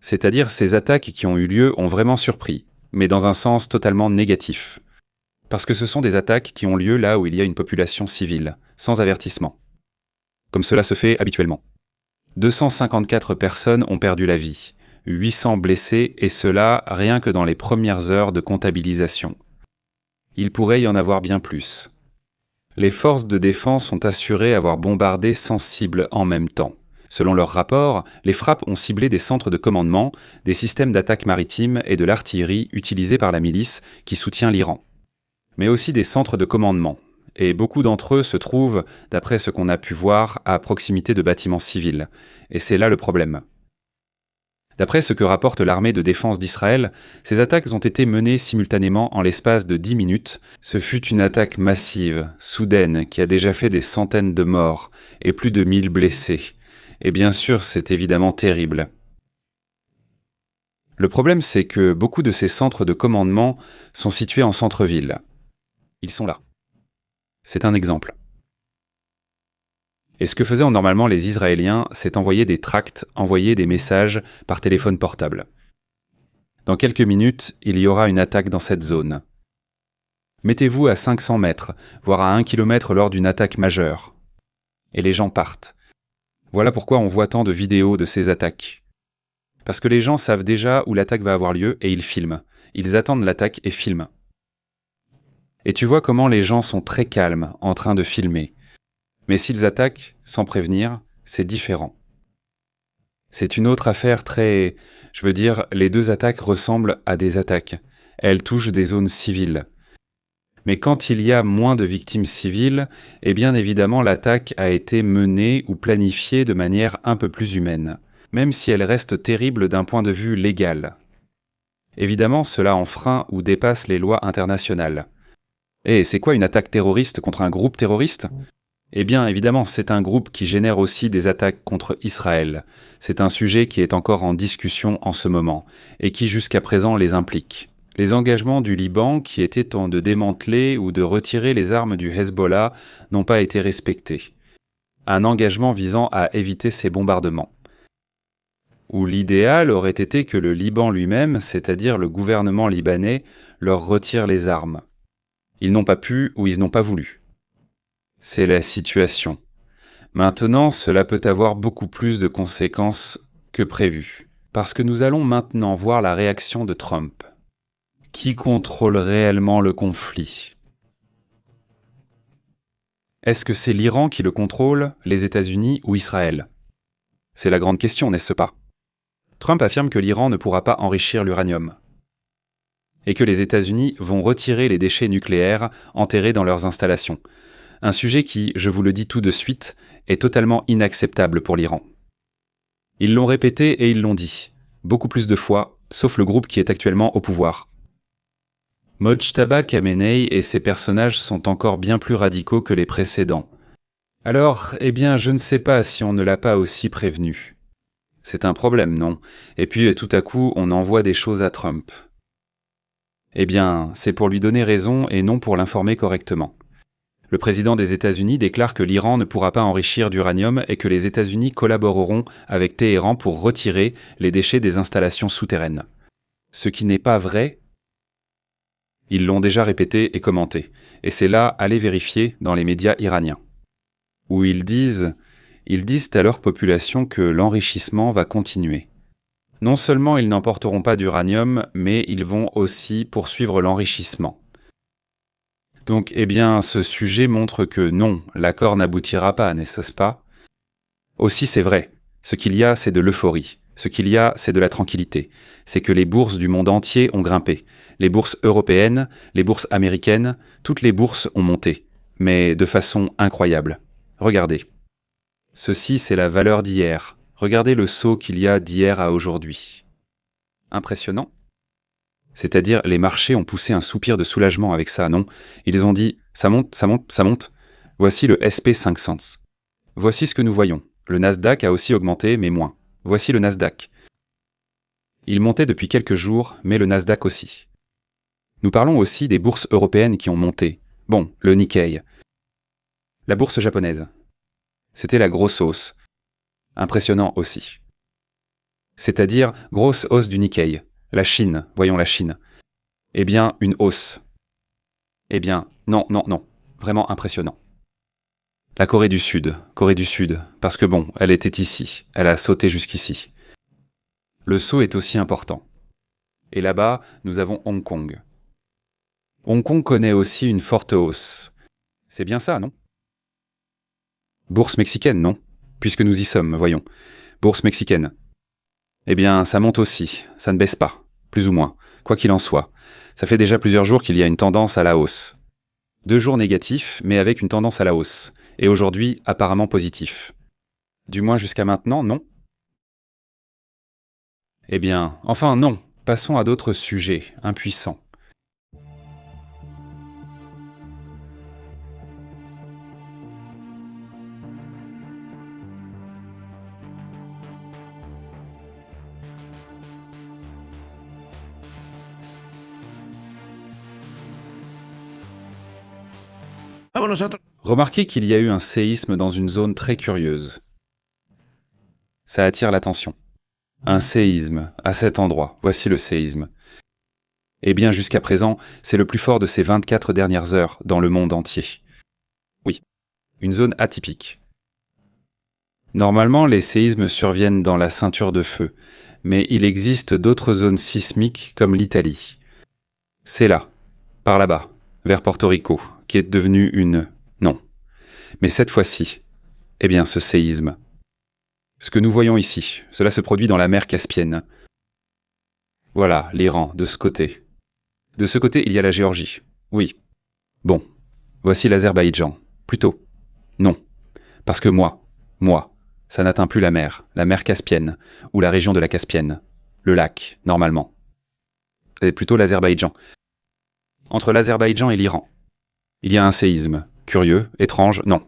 C'est-à-dire ces attaques qui ont eu lieu ont vraiment surpris, mais dans un sens totalement négatif. Parce que ce sont des attaques qui ont lieu là où il y a une population civile, sans avertissement. Comme cela se fait habituellement. 254 personnes ont perdu la vie, 800 blessés, et cela rien que dans les premières heures de comptabilisation. Il pourrait y en avoir bien plus. Les forces de défense ont assuré avoir bombardé 100 cibles en même temps. Selon leur rapport, les frappes ont ciblé des centres de commandement, des systèmes d'attaque maritime et de l'artillerie utilisés par la milice qui soutient l'Iran. Mais aussi des centres de commandement. Et beaucoup d'entre eux se trouvent, d'après ce qu'on a pu voir, à proximité de bâtiments civils. Et c'est là le problème. D'après ce que rapporte l'armée de défense d'Israël, ces attaques ont été menées simultanément en l'espace de 10 minutes. Ce fut une attaque massive, soudaine, qui a déjà fait des centaines de morts et plus de 1000 blessés. Et bien sûr, c'est évidemment terrible. Le problème, c'est que beaucoup de ces centres de commandement sont situés en centre-ville. Ils sont là. C'est un exemple. Et ce que faisaient normalement les Israéliens, c'est envoyer des tracts, envoyer des messages par téléphone portable. Dans quelques minutes, il y aura une attaque dans cette zone. Mettez-vous à 500 mètres, voire à 1 km lors d'une attaque majeure. Et les gens partent. Voilà pourquoi on voit tant de vidéos de ces attaques. Parce que les gens savent déjà où l'attaque va avoir lieu et ils filment. Ils attendent l'attaque et filment. Et tu vois comment les gens sont très calmes en train de filmer. Mais s'ils attaquent sans prévenir, c'est différent. C'est une autre affaire très... Je veux dire, les deux attaques ressemblent à des attaques. Elles touchent des zones civiles. Mais quand il y a moins de victimes civiles, eh bien évidemment l'attaque a été menée ou planifiée de manière un peu plus humaine, même si elle reste terrible d'un point de vue légal. Évidemment, cela enfreint ou dépasse les lois internationales. Et c'est quoi une attaque terroriste contre un groupe terroriste ? Eh bien, évidemment, c'est un groupe qui génère aussi des attaques contre Israël. C'est un sujet qui est encore en discussion en ce moment, et qui jusqu'à présent les implique. Les engagements du Liban, qui étaient de démanteler ou de retirer les armes du Hezbollah, n'ont pas été respectés. Un engagement visant à éviter ces bombardements. Où l'idéal aurait été que le Liban lui-même, c'est-à-dire le gouvernement libanais, leur retire les armes. Ils n'ont pas pu ou ils n'ont pas voulu. C'est la situation. Maintenant, cela peut avoir beaucoup plus de conséquences que prévu, parce que nous allons maintenant voir la réaction de Trump. Qui contrôle réellement le conflit ? Est-ce que c'est l'Iran qui le contrôle, les États-Unis ou Israël ? C'est la grande question, n'est-ce pas ? Trump affirme que l'Iran ne pourra pas enrichir l'uranium et que les États-Unis vont retirer les déchets nucléaires enterrés dans leurs installations. Un sujet qui, je vous le dis tout de suite, est totalement inacceptable pour l'Iran. Ils l'ont répété et ils l'ont dit, beaucoup plus de fois, sauf le groupe qui est actuellement au pouvoir. Mojtaba Khamenei et ses personnages sont encore bien plus radicaux que les précédents. Alors, je ne sais pas si on ne l'a pas aussi prévenu. C'est un problème, non ? Et puis, tout à coup, on envoie des choses à Trump. C'est pour lui donner raison et non pour l'informer correctement. Le président des États-Unis déclare que l'Iran ne pourra pas enrichir d'uranium et que les États-Unis collaboreront avec Téhéran pour retirer les déchets des installations souterraines. Ce qui n'est pas vrai. Ils l'ont déjà répété et commenté, et c'est là, allez vérifier, dans les médias iraniens, où ils disent à leur population que l'enrichissement va continuer. Non seulement ils n'emporteront pas d'uranium, mais ils vont aussi poursuivre l'enrichissement. Donc, ce sujet montre que non, l'accord n'aboutira pas, n'est-ce pas ? Aussi, c'est vrai, ce qu'il y a, c'est de l'euphorie. Ce qu'il y a, c'est de la tranquillité. C'est que les bourses du monde entier ont grimpé. Les bourses européennes, les bourses américaines, toutes les bourses ont monté. Mais de façon incroyable. Regardez. Ceci, c'est la valeur d'hier. Regardez le saut qu'il y a d'hier à aujourd'hui. Impressionnant. C'est-à-dire, les marchés ont poussé un soupir de soulagement avec ça, non ? Ils ont dit « ça monte, ça monte, ça monte ». Voici le SP500. Voici ce que nous voyons. Le Nasdaq a aussi augmenté, mais moins. Voici le Nasdaq. Il montait depuis quelques jours, mais le Nasdaq aussi. Nous parlons aussi des bourses européennes qui ont monté. Bon, le Nikkei. La bourse japonaise. C'était la grosse hausse. Impressionnant aussi. C'est-à-dire, grosse hausse du Nikkei. La Chine, voyons la Chine. Une hausse. Non. Vraiment impressionnant. La Corée du Sud, parce que elle était ici, elle a sauté jusqu'ici. Le saut est aussi important. Et là-bas, nous avons Hong Kong. Hong Kong connaît aussi une forte hausse. C'est bien ça, non ? Bourse mexicaine, non ? Puisque nous y sommes, voyons. Bourse mexicaine. Ça monte aussi, ça ne baisse pas, plus ou moins, quoi qu'il en soit. Ça fait déjà plusieurs jours qu'il y a une tendance à la hausse. 2 jours négatifs, mais avec une tendance à la hausse. Et aujourd'hui, apparemment positif. Du moins jusqu'à maintenant, non ? Non. Passons à d'autres sujets, impuissants. Remarquez qu'il y a eu un séisme dans une zone très curieuse. Ça attire l'attention. Un séisme, à cet endroit, voici le séisme. Jusqu'à présent, c'est le plus fort de ces 24 dernières heures dans le monde entier. Oui, une zone atypique. Normalement, les séismes surviennent dans la ceinture de feu, mais il existe d'autres zones sismiques comme l'Italie. C'est là, par là-bas, vers Porto Rico, qui est devenue une... Non. Mais cette fois-ci, ce séisme. Ce que nous voyons ici, cela se produit dans la mer Caspienne. Voilà, l'Iran, de ce côté. De ce côté, il y a la Géorgie. Oui. Bon. Voici l'Azerbaïdjan. Plutôt. Non. Parce que moi, ça n'atteint plus la mer Caspienne, ou la région de la Caspienne. Le lac, normalement. C'est plutôt l'Azerbaïdjan. Entre l'Azerbaïdjan et l'Iran. Il y a un séisme. Curieux, étrange, non.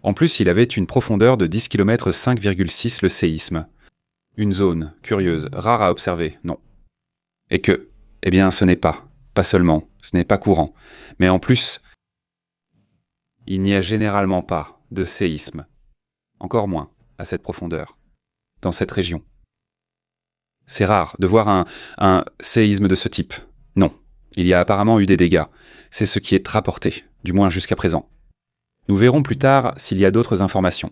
En plus, il avait une profondeur de 10 km 5,6 le séisme. Une zone, curieuse, rare à observer, non. Et que, ce n'est pas seulement, ce n'est pas courant, mais en plus, il n'y a généralement pas de séisme. Encore moins à cette profondeur. dans cette région. C'est rare de voir un séisme de ce type. Non, il y a apparemment eu des dégâts. C'est ce qui est rapporté, du moins jusqu'à présent. Nous verrons plus tard s'il y a d'autres informations.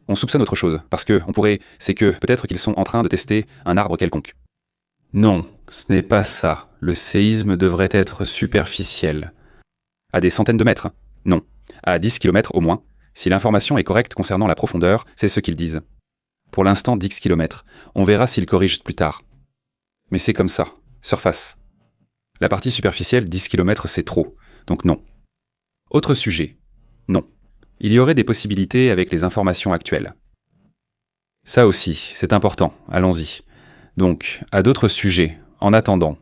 On soupçonne autre chose, parce que c'est que peut-être qu'ils sont en train de tester un arbre quelconque. Non, ce n'est pas ça. Le séisme devrait être superficiel. À des centaines de mètres? Non. À 10 km au moins. Si l'information est correcte concernant la profondeur, c'est ce qu'ils disent. Pour l'instant, 10 km. On verra s'ils corrigent plus tard. Mais c'est comme ça. Surface. La partie superficielle, 10 km, c'est trop. Donc non. Autre sujet. Non. Il y aurait des possibilités avec les informations actuelles. Ça aussi, c'est important. Allons-y. Donc, à d'autres sujets. En attendant,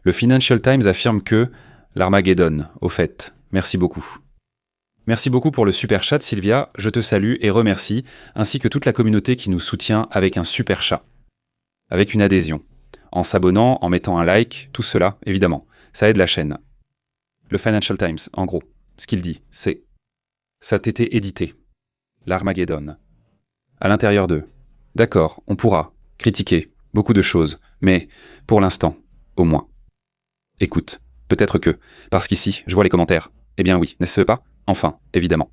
le Financial Times affirme que l'Armageddon, au fait. Merci beaucoup. Merci beaucoup pour le super chat, Sylvia. Je te salue et remercie, ainsi que toute la communauté qui nous soutient avec un super chat. Avec une adhésion. En s'abonnant, en mettant un like, tout cela, évidemment. Ça aide la chaîne. Le Financial Times, en gros, ce qu'il dit, c'est ça a été édité. L'Armageddon. À l'intérieur d'eux. D'accord, on pourra critiquer beaucoup de choses, mais pour l'instant, au moins. Écoute, peut-être que, parce qu'ici, je vois les commentaires. Eh bien oui, n'est-ce pas? Enfin, évidemment.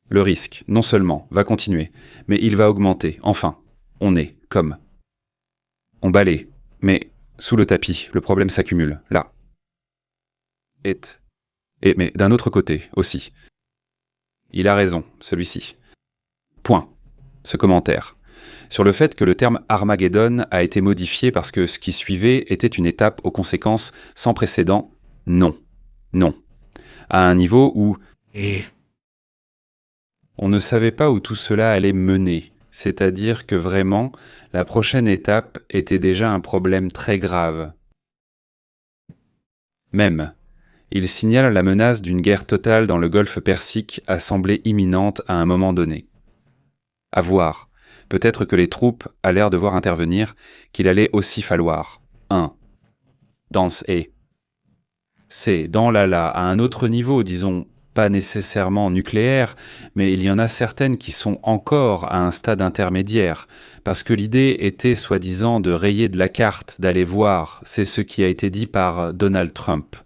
Le risque, non seulement, va continuer, mais il va augmenter. Enfin, on est comme. On balaye, mais sous le tapis, le problème s'accumule, là. Mais d'un autre côté, aussi. Il a raison, celui-ci. Point. Ce commentaire. Sur le fait que le terme Armageddon a été modifié parce que ce qui suivait était une étape aux conséquences sans précédent. Non. Non. À un niveau où on ne savait pas où tout cela allait mener. C'est-à-dire que vraiment, la prochaine étape était déjà un problème très grave. Même, il signale la menace d'une guerre totale dans le golfe Persique a semblé imminente à un moment donné. À voir. Peut-être que les troupes allèrent devoir intervenir, qu'il allait aussi falloir 1. Dans c'est dans à un autre niveau, disons, pas nécessairement nucléaire, mais il y en a certaines qui sont encore à un stade intermédiaire, parce que l'idée était soi-disant de rayer de la carte, d'aller voir, c'est ce qui a été dit par Donald Trump.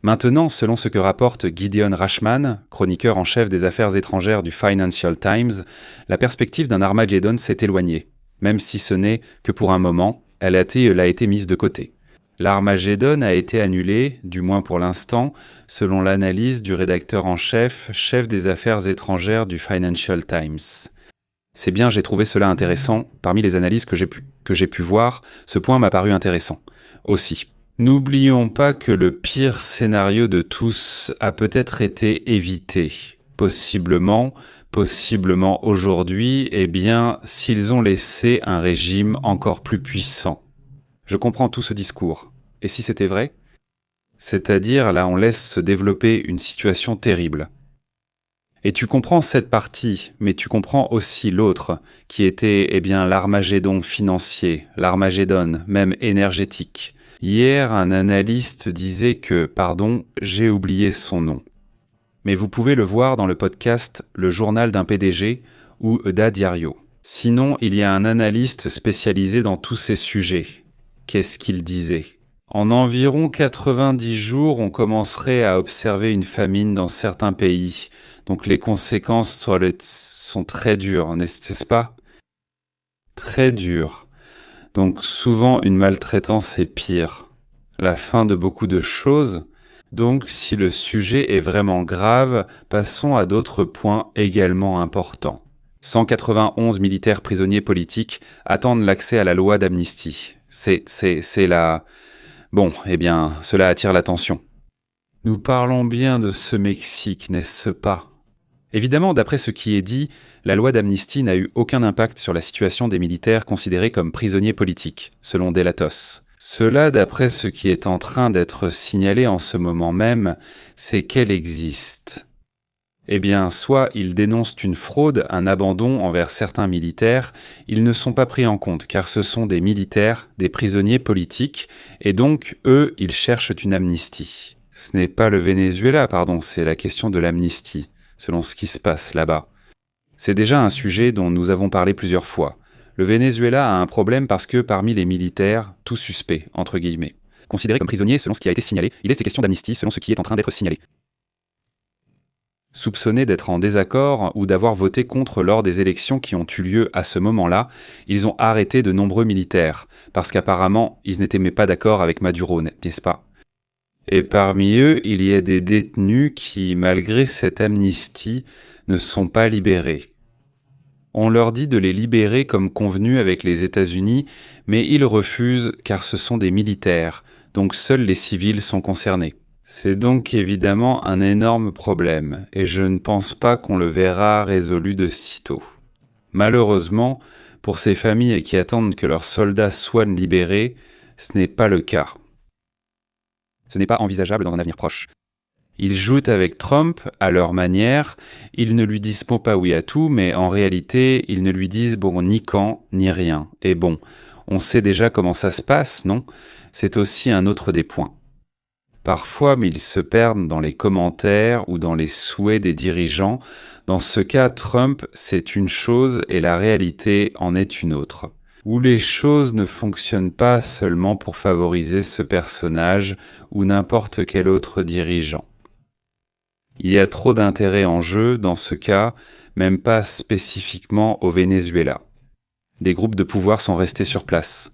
Maintenant, selon ce que rapporte Gideon Rachman, chroniqueur en chef des affaires étrangères du Financial Times, la perspective d'un Armageddon s'est éloignée, même si ce n'est que pour un moment, elle a été mise de côté. L'Armageddon a été annulé, du moins pour l'instant, selon l'analyse du rédacteur en chef, chef des affaires étrangères du Financial Times. C'est bien, j'ai trouvé cela intéressant. Parmi les analyses que j'ai pu voir, ce point m'a paru intéressant. Aussi. N'oublions pas que le pire scénario de tous a peut-être été évité. Possiblement aujourd'hui, eh bien, s'ils ont laissé un régime encore plus puissant. Je comprends tout ce discours. Et si c'était vrai? C'est-à-dire, là, on laisse se développer une situation terrible. Et tu comprends cette partie, mais tu comprends aussi l'autre, qui était, eh bien, l'Armageddon financier, l'Armageddon, même énergétique. Hier, un analyste disait que, j'ai oublié son nom. Mais vous pouvez le voir dans le podcast Le journal d'un PDG ou Eda Diario. Sinon, il y a un analyste spécialisé dans tous ces sujets. Qu'est-ce qu'il disait? En environ 90 jours, on commencerait à observer une famine dans certains pays. Donc les conséquences sont très dures, n'est-ce pas? Très dures. Donc souvent, une maltraitance est pire. La fin de beaucoup de choses. Donc si le sujet est vraiment grave, passons à d'autres points également importants. 191 militaires prisonniers politiques attendent l'accès à la loi d'amnistie. C'est la... Bon, eh bien, cela attire l'attention. Nous parlons bien de ce Mexique, n'est-ce pas? Évidemment, d'après ce qui est dit, la loi d'amnistie n'a eu aucun impact sur la situation des militaires considérés comme prisonniers politiques, selon Delatos. Cela, d'après ce qui est en train d'être signalé en ce moment même, c'est qu'elle existe. Eh bien, soit ils dénoncent une fraude, un abandon envers certains militaires, ils ne sont pas pris en compte, car ce sont des militaires, des prisonniers politiques, et donc, eux, ils cherchent une amnistie. Ce n'est pas le Venezuela, c'est la question de l'amnistie, selon ce qui se passe là-bas. C'est déjà un sujet dont nous avons parlé plusieurs fois. Le Venezuela a un problème parce que parmi les militaires, tout suspect, entre guillemets, considéré comme prisonnier selon ce qui a été signalé, il est question d'amnistie selon ce qui est en train d'être signalé. Soupçonnés d'être en désaccord ou d'avoir voté contre lors des élections qui ont eu lieu à ce moment-là, ils ont arrêté de nombreux militaires, parce qu'apparemment, ils n'étaient pas d'accord avec Maduro, n'est-ce pas? Et parmi eux, il y a des détenus qui, malgré cette amnistie, ne sont pas libérés. On leur dit de les libérer comme convenu avec les États-Unis, mais ils refusent car ce sont des militaires, donc seuls les civils sont concernés. C'est donc évidemment un énorme problème, et je ne pense pas qu'on le verra résolu de sitôt. Malheureusement, pour ces familles qui attendent que leurs soldats soient libérés, ce n'est pas le cas. Ce n'est pas envisageable dans un avenir proche. Ils jouent avec Trump à leur manière, ils ne lui disent pas oui à tout, mais en réalité, ils ne lui disent bon ni quand, ni rien. Et bon, on sait déjà comment ça se passe, non? C'est aussi un autre des points. Parfois, mais ils se perdent dans les commentaires ou dans les souhaits des dirigeants. Dans ce cas, Trump, c'est une chose et la réalité en est une autre. Où les choses ne fonctionnent pas seulement pour favoriser ce personnage ou n'importe quel autre dirigeant. Il y a trop d'intérêt en jeu dans ce cas, même pas spécifiquement au Venezuela. Des groupes de pouvoir sont restés sur place.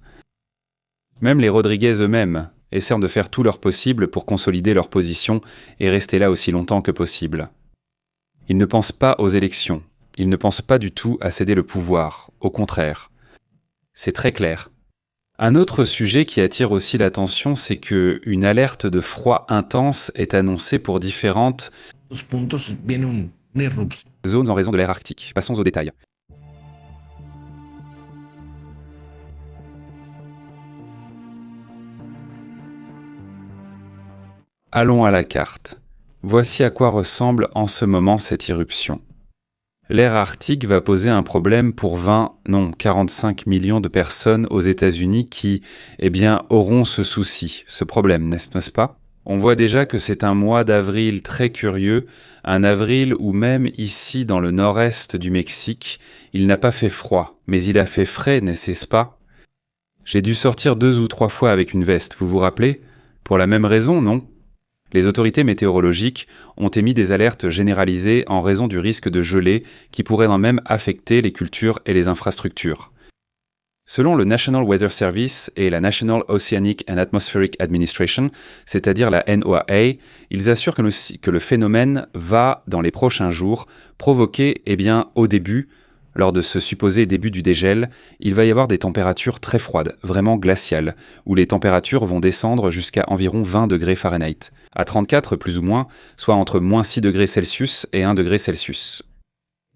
Même les Rodriguez eux-mêmes essaient de faire tout leur possible pour consolider leur position et rester là aussi longtemps que possible. Ils ne pensent pas aux élections, ils ne pensent pas du tout à céder le pouvoir, au contraire. C'est très clair. Un autre sujet qui attire aussi l'attention, c'est que une alerte de froid intense est annoncée pour différentes zones en raison de l'ère arctique. Passons aux détails. Allons à la carte. Voici à quoi ressemble en ce moment cette irruption. L'ère arctique va poser un problème pour 45 millions de personnes aux États-Unis qui, auront ce souci, ce problème, n'est-ce pas? On voit déjà que c'est un mois d'avril très curieux, un avril où même ici dans le nord-est du Mexique, il n'a pas fait froid, mais il a fait frais, n'est-ce pas? J'ai dû sortir 2 ou 3 fois avec une veste, vous vous rappelez? Pour la même raison, non? Les autorités météorologiques ont émis des alertes généralisées en raison du risque de gelée qui pourrait même affecter les cultures et les infrastructures. Selon le National Weather Service et la National Oceanic and Atmospheric Administration, c'est-à-dire la NOAA, ils assurent que le phénomène va, dans les prochains jours, provoquer, au début, lors de ce supposé début du dégel, il va y avoir des températures très froides, vraiment glaciales, où les températures vont descendre jusqu'à environ 20 degrés Fahrenheit, à 34 plus ou moins, soit entre -6 degrés Celsius et 1 degré Celsius.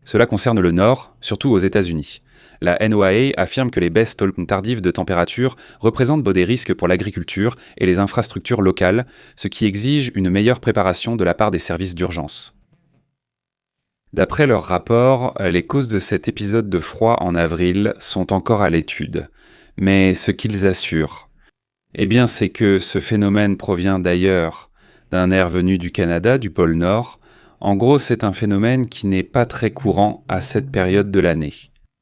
Cela concerne le nord, surtout aux États-Unis. La NOAA affirme que les baisses tardives de température représentent des risques pour l'agriculture et les infrastructures locales, ce qui exige une meilleure préparation de la part des services d'urgence. D'après leur rapport, les causes de cet épisode de froid en avril sont encore à l'étude. Mais ce qu'ils assurent, c'est que ce phénomène provient d'ailleurs, d'un air venu du Canada, du pôle Nord. En gros, c'est un phénomène qui n'est pas très courant à cette période de l'année.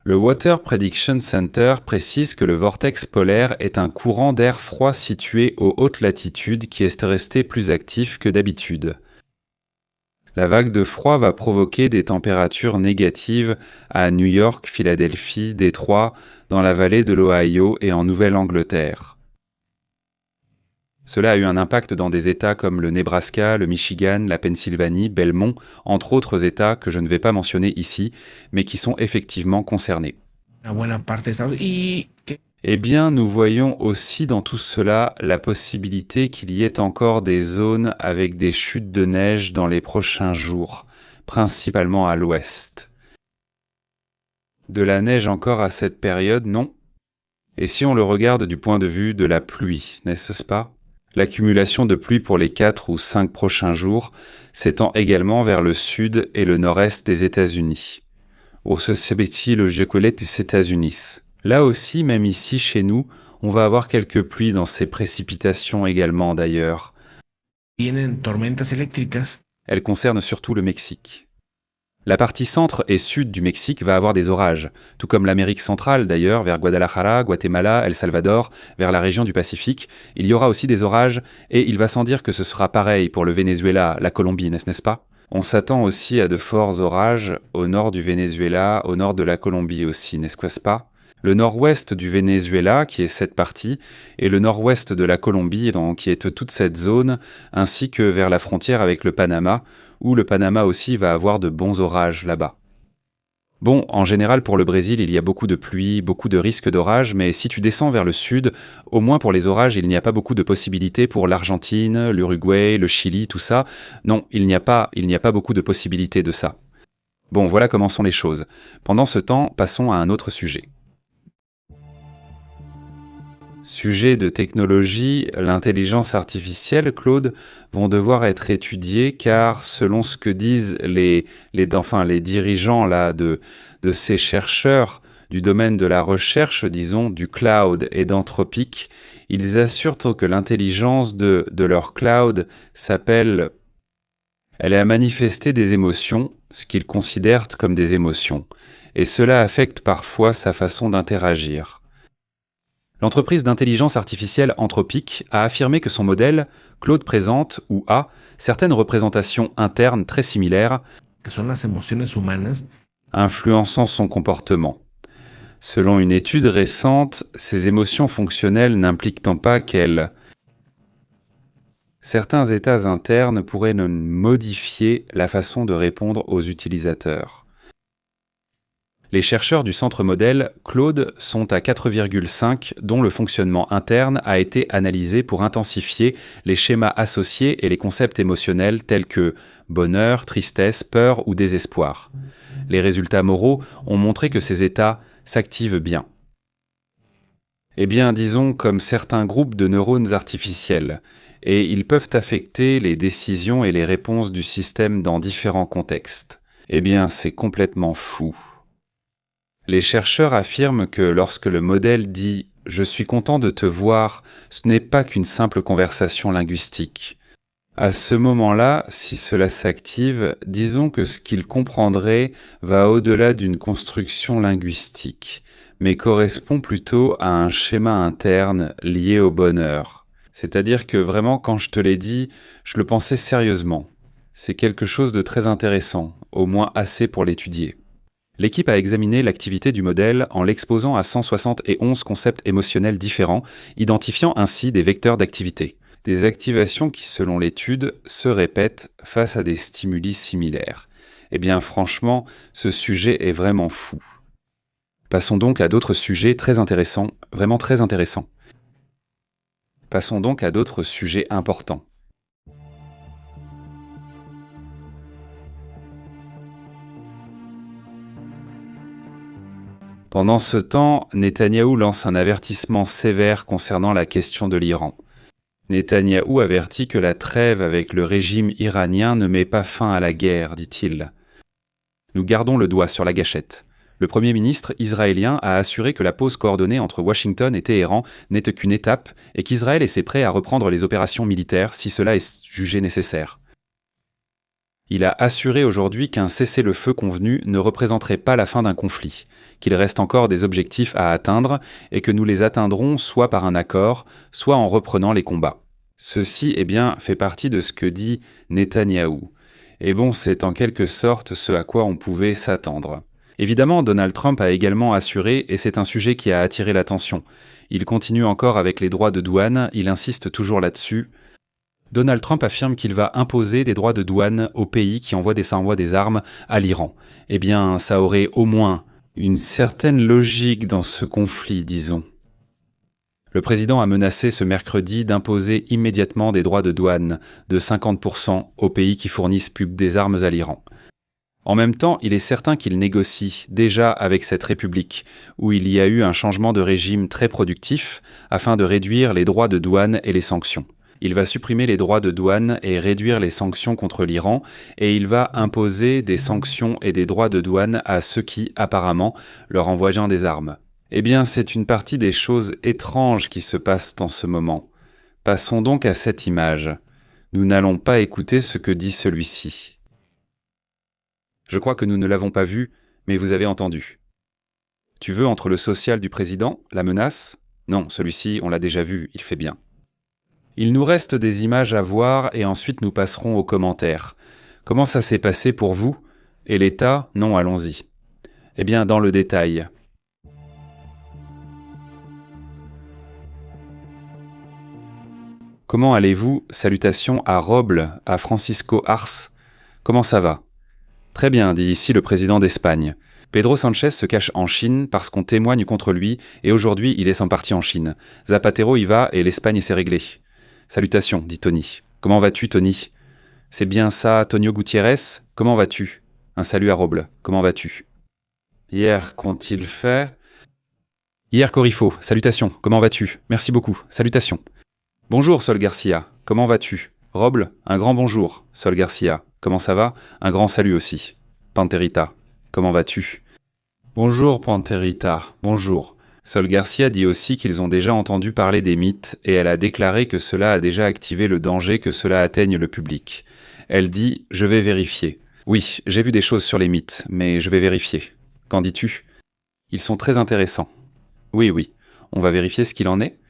Le Water Prediction Center précise que le vortex polaire est un courant d'air froid situé aux hautes latitudes qui est resté plus actif que d'habitude. La vague de froid va provoquer des températures négatives à New York, Philadelphie, Détroit, dans la vallée de l'Ohio et en Nouvelle-Angleterre. Cela a eu un impact dans des États comme le Nebraska, le Michigan, la Pennsylvanie, Belmont, entre autres États que je ne vais pas mentionner ici, mais qui sont effectivement concernés. Nous voyons aussi dans tout cela la possibilité qu'il y ait encore des zones avec des chutes de neige dans les prochains jours, principalement à l'ouest. De la neige encore à cette période, non? Et si on le regarde du point de vue de la pluie, n'est-ce pas? L'accumulation de pluie pour les 4 ou 5 prochains jours s'étend également vers le sud et le nord-est des États-Unis. Au le chocolat des États-Unis. Là aussi, même ici chez nous, on va avoir quelques pluies dans ces précipitations également d'ailleurs. Elles concernent surtout le Mexique. La partie centre et sud du Mexique va avoir des orages, tout comme l'Amérique centrale d'ailleurs, vers Guadalajara, Guatemala, El Salvador, vers la région du Pacifique. Il y aura aussi des orages, et il va sans dire que ce sera pareil pour le Venezuela, la Colombie, n'est-ce pas? On s'attend aussi à de forts orages au nord du Venezuela, au nord de la Colombie aussi, n'est-ce pas? Le nord-ouest du Venezuela, qui est cette partie, et le nord-ouest de la Colombie, qui est toute cette zone, ainsi que vers la frontière avec le Panama, où le Panama aussi va avoir de bons orages là-bas. Bon, en général pour le Brésil, il y a beaucoup de pluie, beaucoup de risques d'orage, mais si tu descends vers le sud, au moins pour les orages, il n'y a pas beaucoup de possibilités pour l'Argentine, l'Uruguay, le Chili, tout ça. Non, il n'y a pas beaucoup de possibilités de ça. Bon, voilà comment sont les choses. Pendant ce temps, passons à un autre sujet. Sujet de technologie, l'intelligence artificielle, Claude, vont devoir être étudiées car selon ce que disent les dirigeants là, de ces chercheurs du domaine de la recherche, disons, du cloud et d'Anthropic, ils assurent que l'intelligence de leur cloud elle est à manifester des émotions, ce qu'ils considèrent comme des émotions, et cela affecte parfois sa façon d'interagir. L'entreprise d'intelligence artificielle Anthropic a affirmé que son modèle, Claude présente, ou A, certaines représentations internes très similaires, influençant son comportement. Selon une étude récente, ces émotions fonctionnelles n'impliquant pas certains états internes pourraient modifier la façon de répondre aux utilisateurs. Les chercheurs du centre modèle Claude sont à 4,5 dont le fonctionnement interne a été analysé pour intensifier les schémas associés et les concepts émotionnels tels que bonheur, tristesse, peur ou désespoir. Les résultats moraux ont montré que ces états s'activent bien. Eh bien, disons comme certains groupes de neurones artificiels, et ils peuvent affecter les décisions et les réponses du système dans différents contextes. Eh bien, c'est complètement fou. Les chercheurs affirment que lorsque le modèle dit « Je suis content de te voir », ce n'est pas qu'une simple conversation linguistique. À ce moment-là, si cela s'active, disons que ce qu'il comprendrait va au-delà d'une construction linguistique, mais correspond plutôt à un schéma interne lié au bonheur. C'est-à-dire que vraiment, quand je te l'ai dit, je le pensais sérieusement. C'est quelque chose de très intéressant, au moins assez pour l'étudier. L'équipe a examiné l'activité du modèle en l'exposant à 171 concepts émotionnels différents, identifiant ainsi des vecteurs d'activité. Des activations qui, selon l'étude, se répètent face à des stimuli similaires. Eh bien, franchement, ce sujet est vraiment fou. Passons donc à d'autres sujets très intéressants, vraiment très intéressants. Passons donc à d'autres sujets importants. Pendant ce temps, Netanyahou lance un avertissement sévère concernant la question de l'Iran. Netanyahou avertit que la trêve avec le régime iranien ne met pas fin à la guerre, dit-il. Nous gardons le doigt sur la gâchette. Le Premier ministre israélien a assuré que la pause coordonnée entre Washington et Téhéran n'est qu'une étape et qu'Israël est prêt à reprendre les opérations militaires si cela est jugé nécessaire. Il a assuré aujourd'hui qu'un cessez-le-feu convenu ne représenterait pas la fin d'un conflit, qu'il reste encore des objectifs à atteindre et que nous les atteindrons soit par un accord, soit en reprenant les combats. Ceci, fait partie de ce que dit Netanyahou. Et bon, c'est en quelque sorte ce à quoi on pouvait s'attendre. Évidemment, Donald Trump a également assuré, et c'est un sujet qui a attiré l'attention. Il continue encore avec les droits de douane, il insiste toujours là-dessus. Donald Trump affirme qu'il va imposer des droits de douane aux pays qui envoient des armes à l'Iran. Eh bien, ça aurait au moins une certaine logique dans ce conflit, disons. Le président a menacé ce mercredi d'imposer immédiatement des droits de douane de 50% aux pays qui fournissent des armes à l'Iran. En même temps, il est certain qu'il négocie déjà avec cette république, où il y a eu un changement de régime très productif afin de réduire les droits de douane et les sanctions. Il va supprimer les droits de douane et réduire les sanctions contre l'Iran, et il va imposer des sanctions et des droits de douane à ceux qui, apparemment, leur envoient des armes. Eh bien, c'est une partie des choses étranges qui se passent en ce moment. Passons donc à cette image. Nous n'allons pas écouter ce que dit celui-ci. Je crois que nous ne l'avons pas vu, mais vous avez entendu. Tu veux entre le social du président, la menace? Non, celui-ci, on l'a déjà vu, il fait bien. Il nous reste des images à voir et ensuite nous passerons aux commentaires. Comment ça s'est passé pour vous? Et l'État? Non, allons-y. Eh bien, dans le détail. Comment allez-vous? Salutations à Roble, à Francisco Ars. Comment ça va? Très bien, dit ici le président d'Espagne. Pedro Sánchez se cache en Chine parce qu'on témoigne contre lui et aujourd'hui il est sans parti en Chine. Zapatero y va et l'Espagne s'est réglée. Salutations, dit Tony. Comment vas-tu, Tony? C'est bien ça, Tonio Gutiérrez? Comment vas-tu? Un salut à Roble. Comment vas-tu? Hier, qu'ont-ils fait? Hier, Corifo. Salutations. Comment vas-tu? Merci beaucoup. Salutations. Bonjour, Sol Garcia. Comment vas-tu? Roble, un grand bonjour. Sol Garcia. Comment ça va? Un grand salut aussi. Panterita. Comment vas-tu? Bonjour, Panterita. Bonjour. Sol Garcia dit aussi qu'ils ont déjà entendu parler des mythes et elle a déclaré que cela a déjà activé le danger que cela atteigne le public. Elle dit « Je vais vérifier ». Oui, j'ai vu des choses sur les mythes, mais je vais vérifier. Qu'en dis-tu? Ils sont très intéressants. Oui, oui. On va vérifier ce qu'il en est.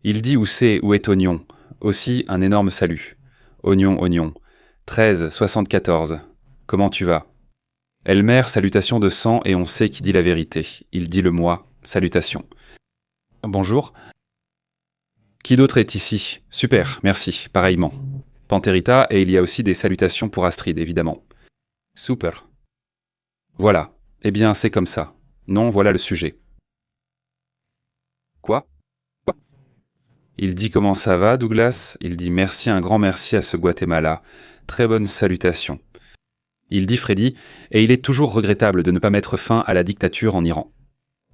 Il dit où est Oignon. Aussi un énorme salut. Oignon. 1374. Comment tu vas? Elmer, salutations de sang et on sait qui dit la vérité. Il dit le moi. Salutations. Bonjour. Qui d'autre est ici? Super, merci, pareillement. Panterita, et il y a aussi des salutations pour Astrid, évidemment. Super. Voilà. Eh bien, c'est comme ça. Non, voilà le sujet. Quoi? Il dit comment ça va, Douglas? Il dit merci, un grand merci à ce Guatemala. Très bonne salutation. Il dit Freddy, et il est toujours regrettable de ne pas mettre fin à la dictature en Iran.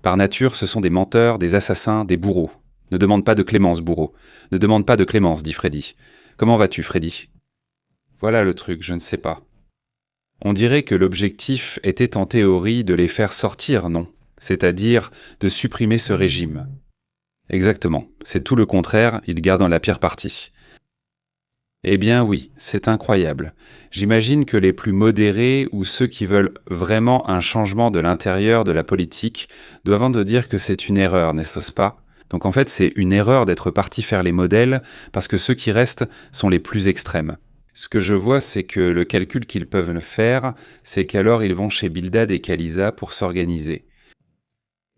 Par nature, ce sont des menteurs, des assassins, des bourreaux. Ne demande pas de clémence, bourreau. Ne demande pas de clémence, dit Freddy. Comment vas-tu, Freddy? Voilà le truc, je ne sais pas. On dirait que l'objectif était en théorie de les faire sortir, non? C'est-à-dire de supprimer ce régime. Exactement, c'est tout le contraire, ils gardent la pire partie. Eh bien oui, c'est incroyable. J'imagine que les plus modérés ou ceux qui veulent vraiment un changement de l'intérieur de la politique doivent de dire que c'est une erreur, n'est-ce pas? Donc en fait, c'est une erreur d'être parti faire les modèles parce que ceux qui restent sont les plus extrêmes. Ce que je vois, c'est que le calcul qu'ils peuvent faire, c'est qu'alors ils vont chez Bildad et Kalisa pour s'organiser.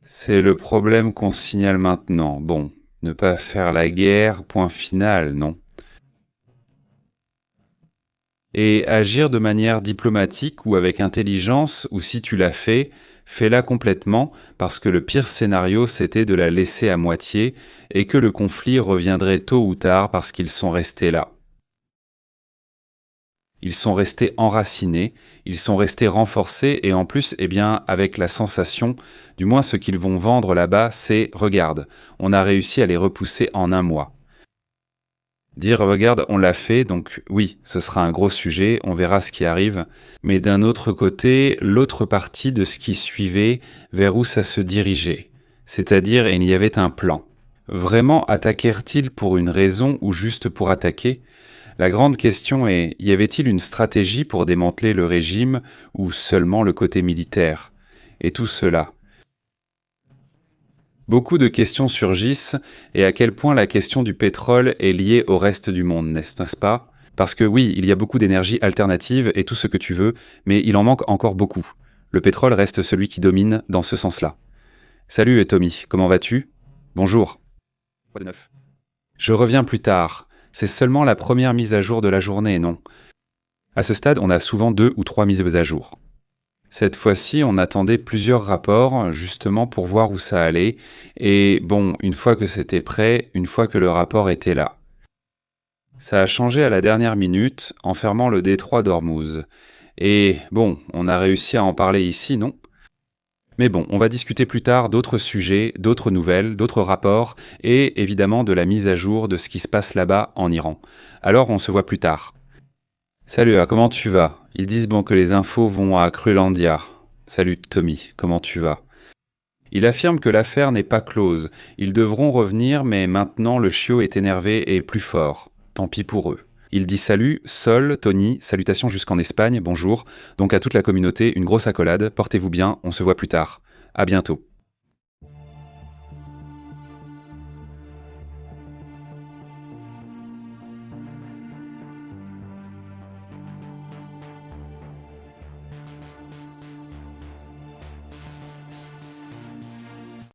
C'est le problème qu'on signale maintenant. Bon, ne pas faire la guerre, point final, non? Et agir de manière diplomatique ou avec intelligence, ou si tu l'as fait, fais-la complètement, parce que le pire scénario, c'était de la laisser à moitié, et que le conflit reviendrait tôt ou tard parce qu'ils sont restés là. Ils sont restés enracinés, ils sont restés renforcés, et en plus, eh bien, avec la sensation, du moins ce qu'ils vont vendre là-bas, c'est « Regarde, on a réussi à les repousser en 1 mois ». Dire « Regarde, on l'a fait », donc oui, ce sera un gros sujet, on verra ce qui arrive. Mais d'un autre côté, l'autre partie de ce qui suivait, vers où ça se dirigeait. C'est-à-dire, il y avait un plan. Vraiment attaquèrent-ils pour une raison ou juste pour attaquer? La grande question est, y avait-il une stratégie pour démanteler le régime ou seulement le côté militaire? Et tout cela. Beaucoup de questions surgissent, et à quel point la question du pétrole est liée au reste du monde, n'est-ce pas? Parce que oui, il y a beaucoup d'énergie alternative et tout ce que tu veux, mais il en manque encore beaucoup. Le pétrole reste celui qui domine dans ce sens-là. Salut Tommy, comment vas-tu? Bonjour. Quoi de neuf? Je reviens plus tard. C'est seulement la première mise à jour de la journée, non? À ce stade, on a souvent 2 ou 3 mises à jour. Cette fois-ci, on attendait plusieurs rapports, justement pour voir où ça allait, et bon, une fois que c'était prêt, une fois que le rapport était là. Ça a changé à la dernière minute, en fermant le détroit d'Ormuz. Et bon, on a réussi à en parler ici, non? Mais bon, on va discuter plus tard d'autres sujets, d'autres nouvelles, d'autres rapports, et évidemment de la mise à jour de ce qui se passe là-bas en Iran. Alors on se voit plus tard. Salut, comment tu vas? Ils disent bon que les infos vont à Crulandia. Salut Tommy, comment tu vas? Il affirme que l'affaire n'est pas close. Ils devront revenir, mais maintenant le chiot est énervé et plus fort. Tant pis pour eux. Il dit salut, Sol, Tony, salutations jusqu'en Espagne, bonjour. Donc à toute la communauté, une grosse accolade, portez-vous bien, on se voit plus tard. À bientôt.